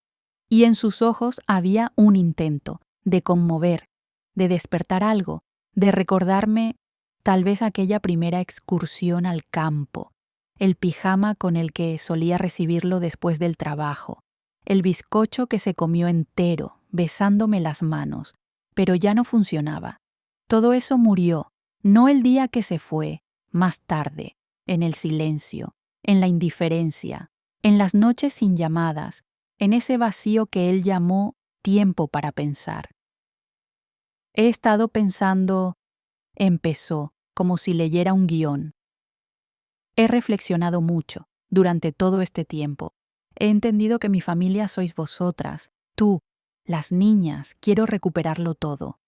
Y en sus ojos había un intento de conmover, de despertar algo, de recordarme tal vez aquella primera excursión al campo, el pijama con el que solía recibirlo después del trabajo, el bizcocho que se comió entero, besándome las manos, pero ya no funcionaba. Todo eso murió, no el día que se fue, más tarde, en el silencio, en la indiferencia, en las noches sin llamadas, en ese vacío que él llamó tiempo para pensar. He estado pensando, empezó, como si leyera un guión. He reflexionado mucho durante todo este tiempo. He entendido que mi familia sois vosotras, tú, las niñas, quiero recuperarlo todo.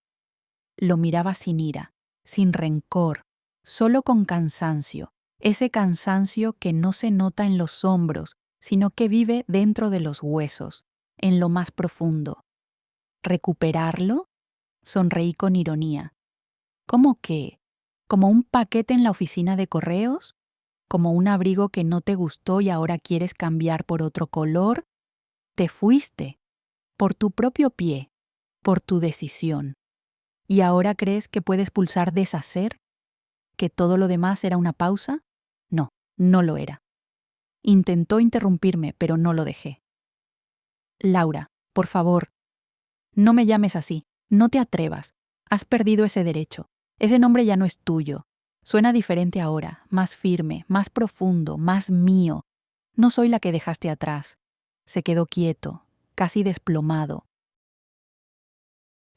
Lo miraba sin ira, sin rencor, solo con cansancio, ese cansancio que no se nota en los hombros, sino que vive dentro de los huesos, en lo más profundo. ¿Recuperarlo? Sonreí con ironía. ¿Cómo qué? ¿Como un paquete en la oficina de correos? ¿Como un abrigo que no te gustó y ahora quieres cambiar por otro color? Te fuiste, por tu propio pie, por tu decisión. ¿Y ahora crees que puedes pulsar deshacer? ¿Que todo lo demás era una pausa? No, no lo era. Intentó interrumpirme, pero no lo dejé. Laura, por favor, no me llames así, no te atrevas. Has perdido ese derecho. Ese nombre ya no es tuyo. Suena diferente ahora, más firme, más profundo, más mío. No soy la que dejaste atrás. Se quedó quieto, casi desplomado.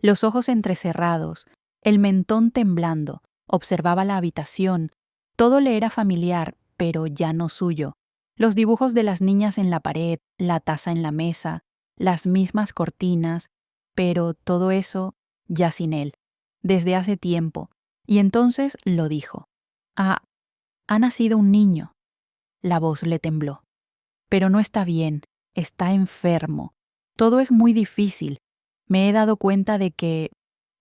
Los ojos entrecerrados, el mentón temblando, observaba la habitación. Todo le era familiar, pero ya no suyo. Los dibujos de las niñas en la pared, la taza en la mesa, las mismas cortinas, pero todo eso ya sin él, desde hace tiempo. Y entonces lo dijo. Ha nacido un niño. La voz le tembló. Pero no está bien, está enfermo. Todo es muy difícil. Me he dado cuenta de que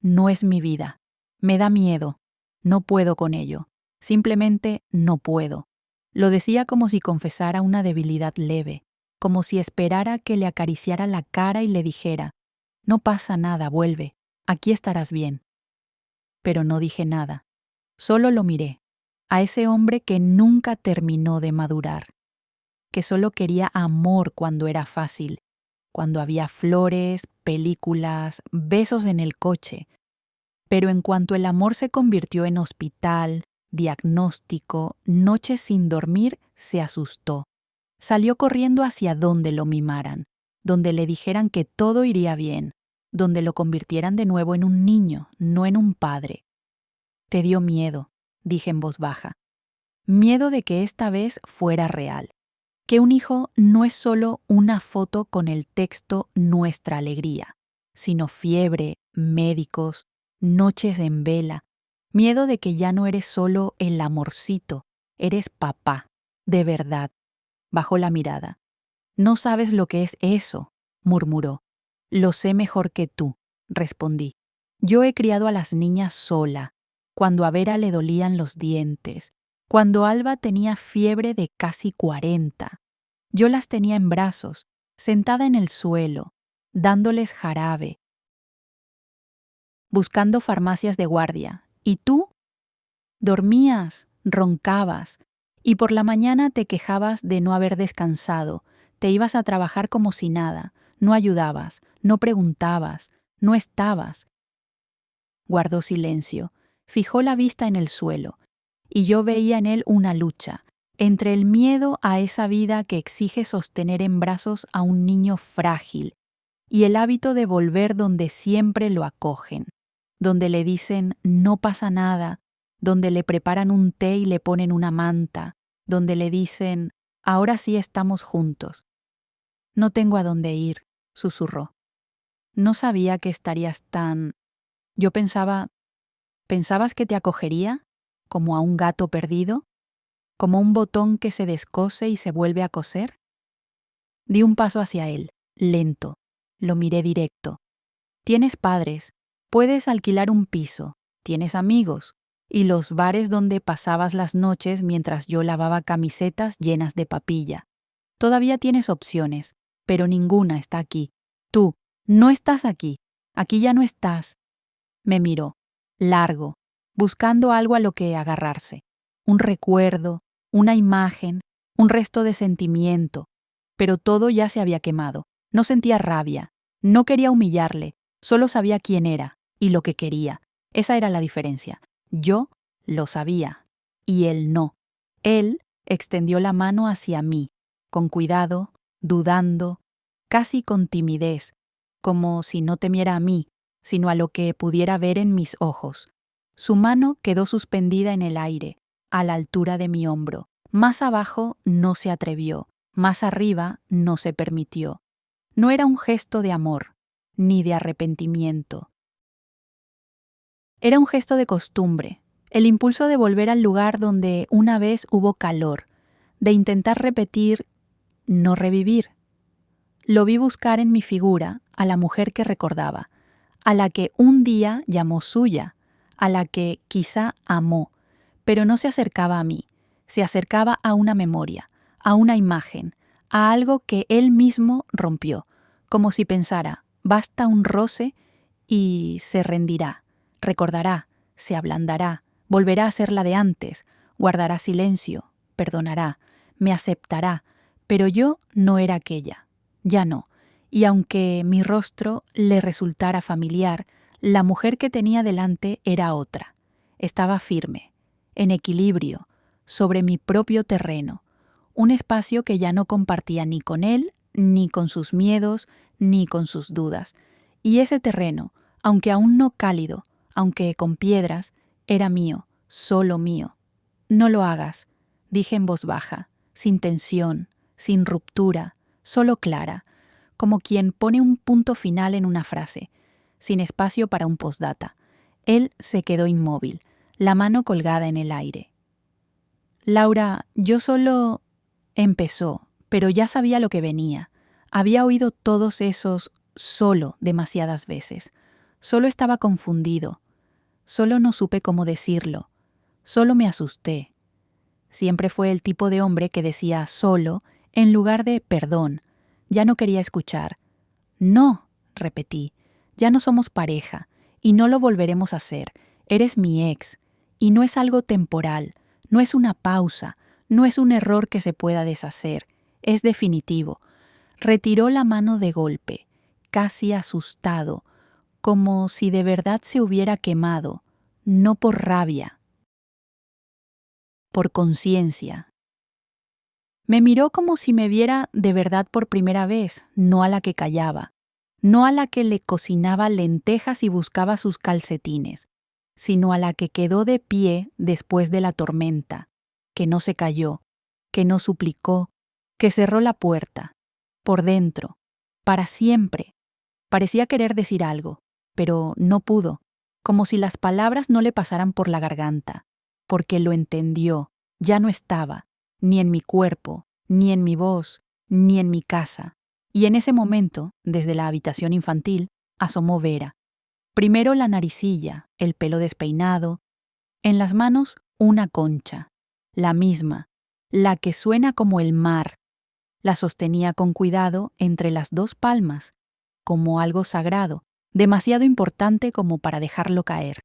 no es mi vida. Me da miedo. No puedo con ello. Simplemente no puedo. Lo decía como si confesara una debilidad leve, como si esperara que le acariciara la cara y le dijera, no pasa nada, vuelve, aquí estarás bien. Pero no dije nada. Solo lo miré, a ese hombre que nunca terminó de madurar, que solo quería amor cuando era fácil, cuando había flores, películas, besos en el coche. Pero en cuanto el amor se convirtió en hospital, diagnóstico, noches sin dormir, se asustó. Salió corriendo hacia donde lo mimaran, donde le dijeran que todo iría bien, donde lo convirtieran de nuevo en un niño, no en un padre. Te dio miedo, dije en voz baja. Miedo de que esta vez fuera real. Que un hijo no es solo una foto con el texto Nuestra alegría, sino fiebre, médicos, noches en vela. Miedo de que ya no eres solo el amorcito, eres papá, de verdad. Bajó la mirada. No sabes lo que es eso, murmuró. Lo sé mejor que tú, respondí. Yo he criado a las niñas sola, cuando a Vera le dolían los dientes, cuando Alba tenía fiebre de casi 40. Yo las tenía en brazos, sentada en el suelo, dándoles jarabe, buscando farmacias de guardia. ¿Y tú? Dormías, roncabas, y por la mañana te quejabas de no haber descansado, te ibas a trabajar como si nada, no ayudabas, no preguntabas, no estabas. Guardó silencio, fijó la vista en el suelo, y yo veía en él una lucha, entre el miedo a esa vida que exige sostener en brazos a un niño frágil, y el hábito de volver donde siempre lo acogen, donde le dicen no pasa nada, donde le preparan un té y le ponen una manta, donde le dicen ahora sí estamos juntos. No tengo a dónde ir, susurró. No sabía que estarías tan... Yo ¿pensabas que te acogería? ¿Como a un gato perdido? ¿Como un botón que se descose y se vuelve a coser? Di un paso hacia él, lento. Lo miré directo. Tienes padres, puedes alquilar un piso, tienes amigos, y los bares donde pasabas las noches mientras yo lavaba camisetas llenas de papilla. Todavía tienes opciones, pero ninguna está aquí. Tú, no estás aquí. Aquí ya no estás. Me miró, largo, buscando algo a lo que agarrarse. Un recuerdo, una imagen, un resto de sentimiento. Pero todo ya se había quemado. No sentía rabia. No quería humillarle. Solo sabía quién era y lo que quería. Esa era la diferencia. Yo lo sabía y él no. Él extendió la mano hacia mí, con cuidado, dudando, casi con timidez, como si no temiera a mí, sino a lo que pudiera ver en mis ojos. Su mano quedó suspendida en el aire, a la altura de mi hombro. Más abajo no se atrevió, más arriba no se permitió. No era un gesto de amor, ni de arrepentimiento. Era un gesto de costumbre, el impulso de volver al lugar donde una vez hubo calor, de intentar repetir, no revivir. Lo vi buscar en mi figura a la mujer que recordaba, a la que un día llamó suya, a la que quizá amó, pero no se acercaba a mí, se acercaba a una memoria, a una imagen, a algo que él mismo rompió, como si pensara, basta un roce y se rendirá, recordará, se ablandará, volverá a ser la de antes, guardará silencio, perdonará, me aceptará, pero yo no era aquella, ya no, y aunque mi rostro le resultara familiar, la mujer que tenía delante era otra. Estaba firme, en equilibrio, sobre mi propio terreno, un espacio que ya no compartía ni con él, ni con sus miedos, ni con sus dudas. Y ese terreno, aunque aún no cálido, aunque con piedras, era mío, solo mío. No lo hagas, dije en voz baja, sin tensión, sin ruptura, solo clara, como quien pone un punto final en una frase. sin espacio para un postdata. Él se quedó inmóvil, la mano colgada en el aire. Laura, yo solo... empezó, pero ya sabía lo que venía. Había oído todos esos solo demasiadas veces. Solo estaba confundido. Solo no supe cómo decirlo. Solo me asusté. Siempre fue el tipo de hombre que decía solo en lugar de perdón. Ya no quería escuchar. No, repetí, ya no somos pareja y no lo volveremos a hacer. Eres mi ex y no es algo temporal, no es una pausa, no es un error que se pueda deshacer, es definitivo. Retiró la mano de golpe, casi asustado, como si de verdad se hubiera quemado, no por rabia, por conciencia. Me miró como si me viera de verdad por primera vez, no a la que callaba, no a la que le cocinaba lentejas y buscaba sus calcetines, sino a la que quedó de pie después de la tormenta, que no se cayó, que no suplicó, que cerró la puerta, por dentro, para siempre. Parecía querer decir algo, pero no pudo, como si las palabras no le pasaran por la garganta, porque lo entendió, ya no estaba, ni en mi cuerpo, ni en mi voz, ni en mi casa. Y en ese momento, desde la habitación infantil, asomó Vera. Primero la naricilla, el pelo despeinado, en las manos una concha, la misma, la que suena como el mar. La sostenía con cuidado entre las dos palmas, como algo sagrado, demasiado importante como para dejarlo caer.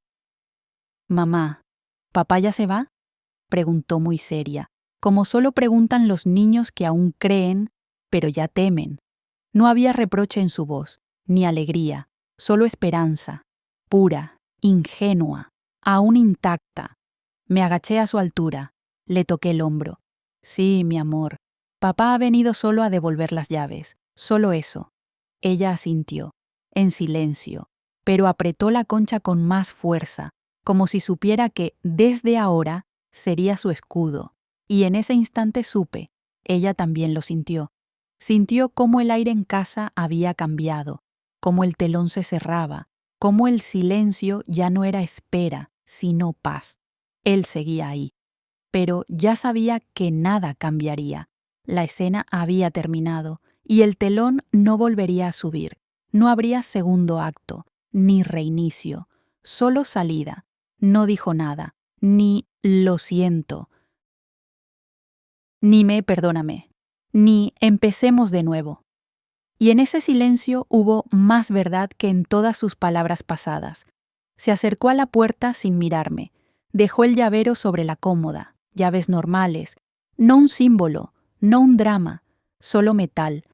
«Mamá, ¿papá ya se va?», preguntó muy seria, como solo preguntan los niños que aún creen, pero ya temen. No había reproche en su voz, ni alegría, solo esperanza, pura, ingenua, aún intacta. Me agaché a su altura, le toqué el hombro. «Sí, mi amor, papá ha venido solo a devolver las llaves, solo eso». Ella asintió, en silencio, pero apretó la concha con más fuerza, como si supiera que, desde ahora, sería su escudo. Y en ese instante supe, ella también lo sintió. Sintió cómo el aire en casa había cambiado, cómo el telón se cerraba, cómo el silencio ya no era espera, sino paz. Él seguía ahí, pero ya sabía que nada cambiaría. La escena había terminado y el telón no volvería a subir. No habría segundo acto, ni reinicio, solo salida. No dijo nada, ni lo siento, ni perdóname, ni empecemos de nuevo. Y en ese silencio hubo más verdad que en todas sus palabras pasadas. Se acercó a la puerta sin mirarme, dejó el llavero sobre la cómoda, llaves normales, no un símbolo, no un drama, solo metal,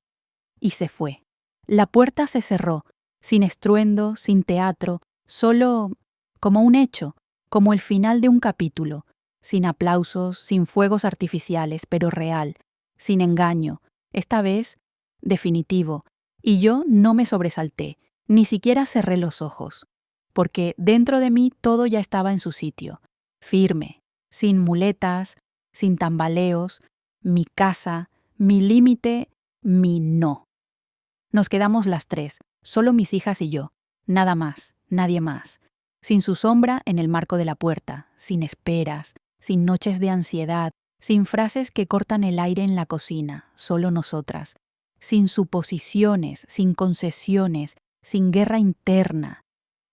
y se fue. La puerta se cerró, sin estruendo, sin teatro, solo como un hecho, como el final de un capítulo, sin aplausos, sin fuegos artificiales, pero real, sin engaño, esta vez definitivo, y yo no me sobresalté, ni siquiera cerré los ojos, porque dentro de mí todo ya estaba en su sitio, firme, sin muletas, sin tambaleos, mi casa, mi límite, mi no. Nos quedamos las tres, solo mis hijas y yo, nada más, nadie más, sin su sombra en el marco de la puerta, sin esperas, sin noches de ansiedad, sin frases que cortan el aire en la cocina, solo nosotras, sin suposiciones, sin concesiones, sin guerra interna.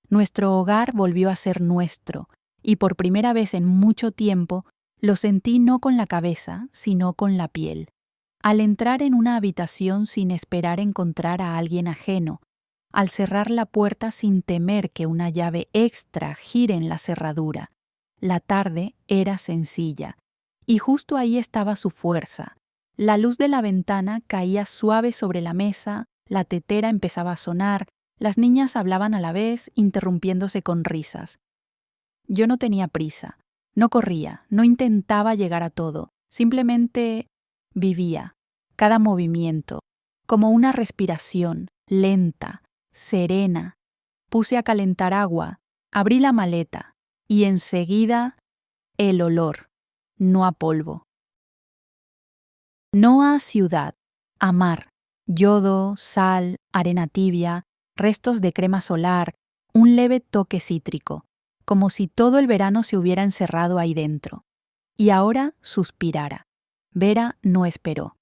Nuestro hogar volvió a ser nuestro, y por primera vez en mucho tiempo lo sentí no con la cabeza, sino con la piel. Al entrar en una habitación sin esperar encontrar a alguien ajeno, al cerrar la puerta sin temer que una llave extra gire en la cerradura. La tarde era sencilla, y justo ahí estaba su fuerza. La luz de la ventana caía suave sobre la mesa, la tetera empezaba a sonar, las niñas hablaban a la vez, interrumpiéndose con risas. Yo no tenía prisa, no corría, no intentaba llegar a todo, simplemente vivía, cada movimiento, como una respiración, lenta, serena. Puse a calentar agua, abrí la maleta, y enseguida el olor, no a polvo. No a ciudad, a mar, yodo, sal, arena tibia, restos de crema solar, un leve toque cítrico, como si todo el verano se hubiera encerrado ahí dentro. Y ahora suspirara. Vera no esperó.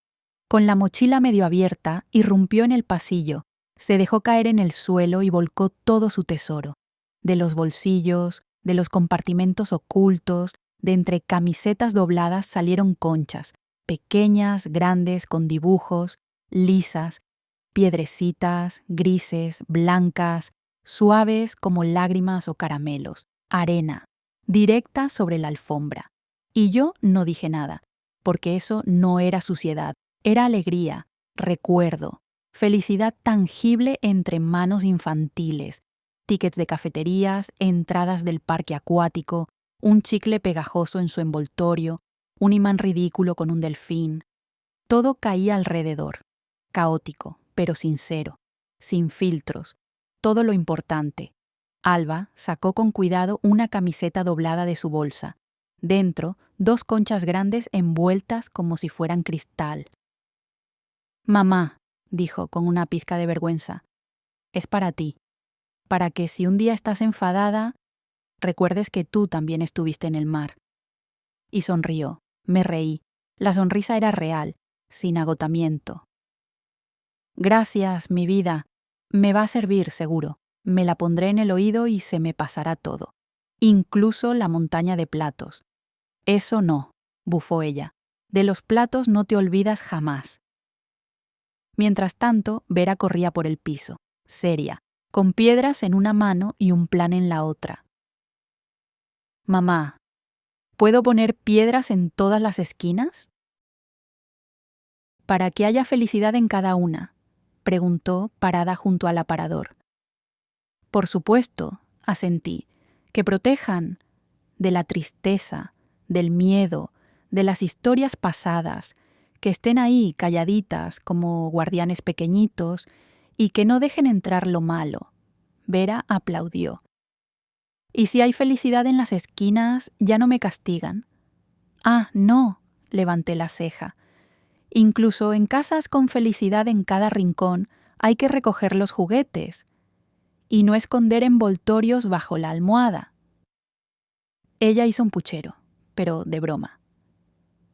Con la mochila medio abierta, irrumpió en el pasillo, se dejó caer en el suelo y volcó todo su tesoro. De los bolsillos, de los compartimentos ocultos, de entre camisetas dobladas salieron conchas, pequeñas, grandes, con dibujos, lisas, piedrecitas, grises, blancas, suaves como lágrimas o caramelos, arena, directa sobre la alfombra. Y yo no dije nada, porque eso no era suciedad, era alegría, recuerdo, felicidad tangible entre manos infantiles, tickets de cafeterías, entradas del parque acuático, un chicle pegajoso en su envoltorio, un imán ridículo con un delfín. Todo caía alrededor, caótico, pero sincero, sin filtros, todo lo importante. Alba sacó con cuidado una camiseta doblada de su bolsa. Dentro, 2 conchas grandes envueltas como si fueran cristal. «Mamá», dijo con una pizca de vergüenza, «es para ti, para que si un día estás enfadada, recuerdes que tú también estuviste en el mar». Y sonrió, me reí. La sonrisa era real, sin agotamiento. «Gracias, mi vida. Me va a servir, seguro. Me la pondré en el oído y se me pasará todo. Incluso la montaña de platos». «Eso no», bufó ella. «De los platos no te olvidas jamás». Mientras tanto, Vera corría por el piso, seria, con piedras en una mano y un plan en la otra. «Mamá, ¿puedo poner piedras en todas las esquinas?» «Para que haya felicidad en cada una», preguntó, parada junto al aparador. «Por supuesto», asentí, «que protejan de la tristeza, del miedo, de las historias pasadas, que estén ahí calladitas como guardianes pequeñitos y que no dejen entrar lo malo». Vera aplaudió. «¿Y si hay felicidad en las esquinas, ya no me castigan?» «Ah, no», levanté la ceja. «Incluso en casas con felicidad en cada rincón hay que recoger los juguetes y no esconder envoltorios bajo la almohada». Ella hizo un puchero, pero de broma.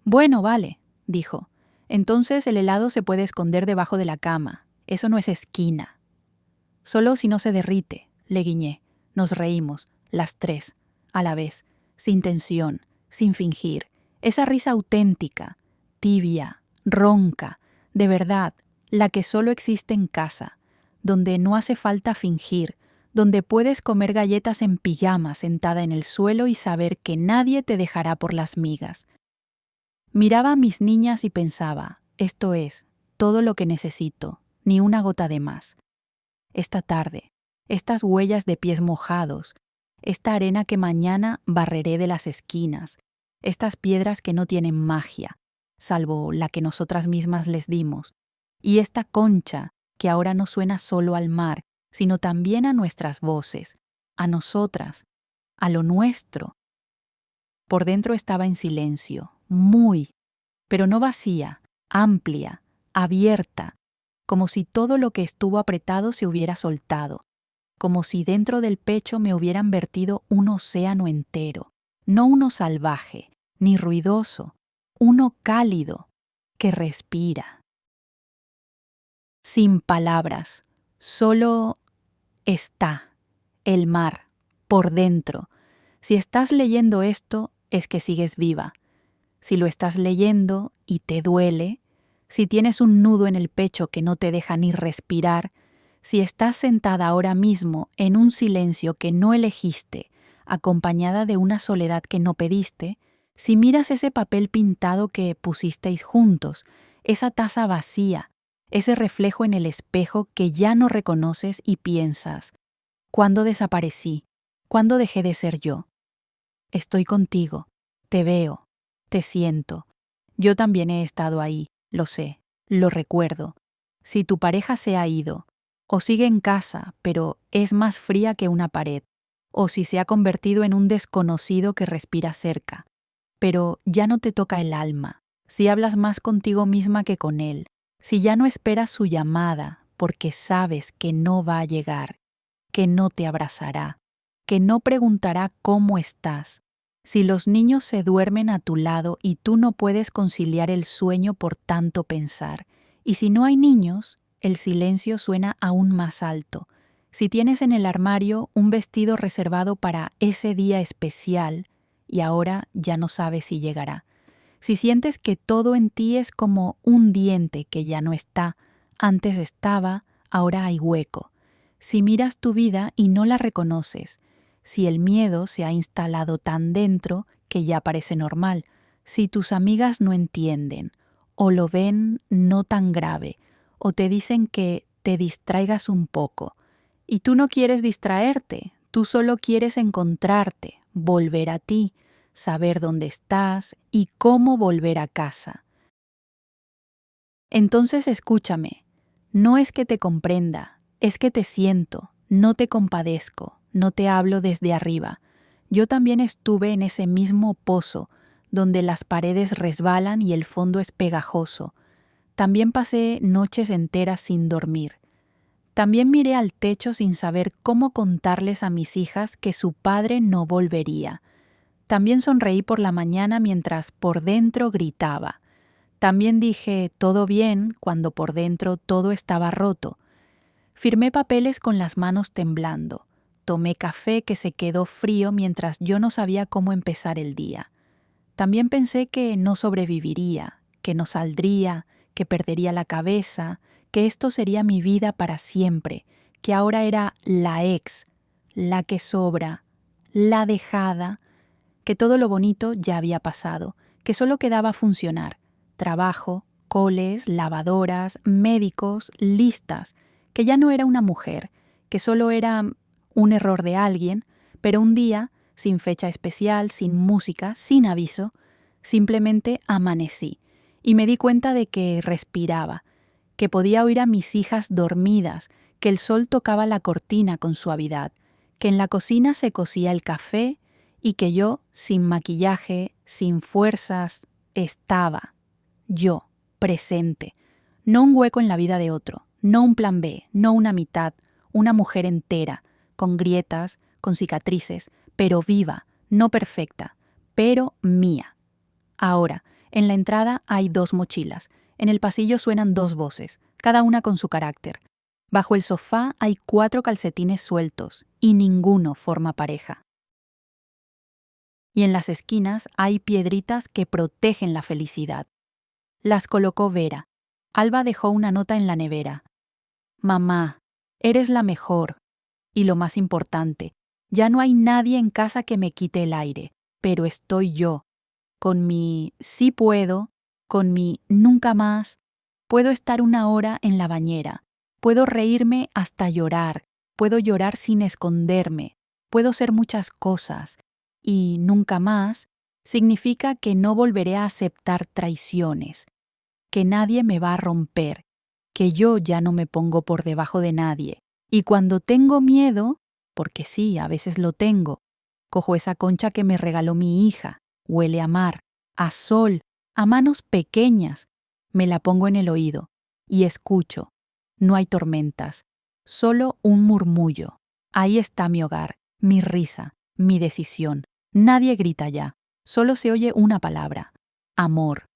«Bueno, vale», dijo. «Entonces el helado se puede esconder debajo de la cama. Eso no es esquina». «Solo si no se derrite», le guiñé. Nos reímos, las 3, a la vez, sin tensión, sin fingir. Esa risa auténtica, tibia, ronca, de verdad, la que solo existe en casa, donde no hace falta fingir, donde puedes comer galletas en pijama sentada en el suelo y saber que nadie te dejará por las migas. Miraba a mis niñas y pensaba, esto es, todo lo que necesito, ni una gota de más. Esta tarde, estas huellas de pies mojados, esta arena que mañana barreré de las esquinas, estas piedras que no tienen magia, salvo la que nosotras mismas les dimos, y esta concha que ahora no suena solo al mar, sino también a nuestras voces, a nosotras, a lo nuestro. Por dentro estaba en silencio, muy, pero no vacía, amplia, abierta, como si todo lo que estuvo apretado se hubiera soltado, como si dentro del pecho me hubieran vertido un océano entero, no uno salvaje, ni ruidoso, uno cálido, que respira. Sin palabras, solo está el mar, por dentro. Si estás leyendo esto, es que sigues viva. Si lo estás leyendo y te duele, si tienes un nudo en el pecho que no te deja ni respirar, si estás sentada ahora mismo en un silencio que no elegiste, acompañada de una soledad que no pediste, si miras ese papel pintado que pusisteis juntos, esa taza vacía, ese reflejo en el espejo que ya no reconoces y piensas, ¿cuándo desaparecí? ¿Cuándo dejé de ser yo? Estoy contigo, te veo, te siento. Yo también he estado ahí, lo sé, lo recuerdo. Si tu pareja se ha ido, o sigue en casa, pero es más fría que una pared, o si se ha convertido en un desconocido que respira cerca, pero ya no te toca el alma, si hablas más contigo misma que con él, si ya no esperas su llamada porque sabes que no va a llegar, que no te abrazará, que no preguntará cómo estás. Si los niños se duermen a tu lado y tú no puedes conciliar el sueño por tanto pensar. Y si no hay niños, el silencio suena aún más alto. Si tienes en el armario un vestido reservado para ese día especial y ahora ya no sabes si llegará. Si sientes que todo en ti es como un diente que ya no está, antes estaba, ahora hay hueco. Si miras tu vida y no la reconoces, si el miedo se ha instalado tan dentro que ya parece normal, si tus amigas no entienden, o lo ven no tan grave, o te dicen que te distraigas un poco, y tú no quieres distraerte, tú solo quieres encontrarte, volver a ti, saber dónde estás y cómo volver a casa. Entonces escúchame, no es que te comprenda, es que te siento, no te compadezco, no te hablo desde arriba. Yo también estuve en ese mismo pozo, donde las paredes resbalan y el fondo es pegajoso. También pasé noches enteras sin dormir. También miré al techo sin saber cómo contarles a mis hijas que su padre no volvería. También sonreí por la mañana mientras por dentro gritaba. También dije todo bien cuando por dentro todo estaba roto. Firmé papeles con las manos temblando. Tomé café que se quedó frío mientras yo no sabía cómo empezar el día. También pensé que no sobreviviría, que no saldría, que perdería la cabeza, que esto sería mi vida para siempre, que ahora era la ex, la que sobra, la dejada, que todo lo bonito ya había pasado, que solo quedaba funcionar. Trabajo, coles, lavadoras, médicos, listas, que ya no era una mujer, que solo era un error de alguien, pero un día, sin fecha especial, sin música, sin aviso, simplemente amanecí y me di cuenta de que respiraba, que podía oír a mis hijas dormidas, que el sol tocaba la cortina con suavidad, que en la cocina se cocía el café y que yo, sin maquillaje, sin fuerzas, estaba, yo, presente, no un hueco en la vida de otro, no un plan B, no una mitad, una mujer entera, con grietas, con cicatrices, pero viva, no perfecta, pero mía. Ahora, en la entrada hay 2 mochilas, en el pasillo suenan 2 voces, cada una con su carácter. Bajo el sofá hay 4 calcetines sueltos y ninguno forma pareja. Y en las esquinas hay piedritas que protegen la felicidad. Las colocó Vera. Alba dejó una nota en la nevera. Mamá, eres la mejor. Y lo más importante, ya no hay nadie en casa que me quite el aire, pero estoy yo. Con mi sí puedo, con mi nunca más, puedo estar 1 hora en la bañera, puedo reírme hasta llorar, puedo llorar sin esconderme, puedo ser muchas cosas, y nunca más significa que no volveré a aceptar traiciones, que nadie me va a romper, que yo ya no me pongo por debajo de nadie, y cuando tengo miedo, porque sí, a veces lo tengo, cojo esa concha que me regaló mi hija, huele a mar, a sol, a manos pequeñas, me la pongo en el oído y escucho. No hay tormentas, solo un murmullo. Ahí está mi hogar, mi risa, mi decisión. Nadie grita ya, solo se oye una palabra, amor.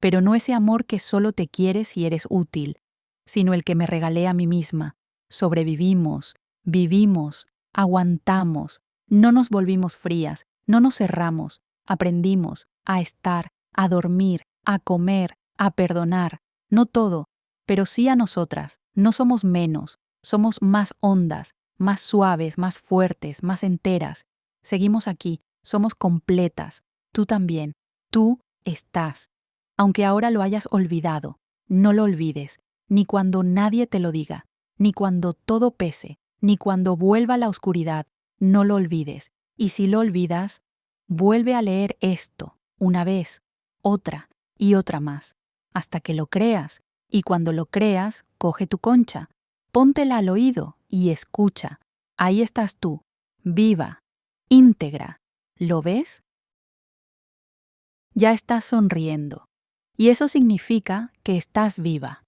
Pero no ese amor que solo te quiere si eres útil, sino el que me regalé a mí misma. Sobrevivimos, vivimos, aguantamos, no nos volvimos frías, no nos cerramos, aprendimos a estar, a dormir, a comer, a perdonar, no todo, pero sí a nosotras. No somos menos, somos más hondas, más suaves, más fuertes, más enteras. Seguimos aquí, somos completas. Tú también, tú estás. Aunque ahora lo hayas olvidado, no lo olvides, ni cuando nadie te lo diga, ni cuando todo pese, ni cuando vuelva la oscuridad, no lo olvides. Y si lo olvidas, vuelve a leer esto, una vez, otra y otra más, hasta que lo creas. Y cuando lo creas, coge tu concha, póntela al oído y escucha. Ahí estás tú, viva, íntegra. ¿Lo ves? Ya estás sonriendo. Y eso significa que estás viva.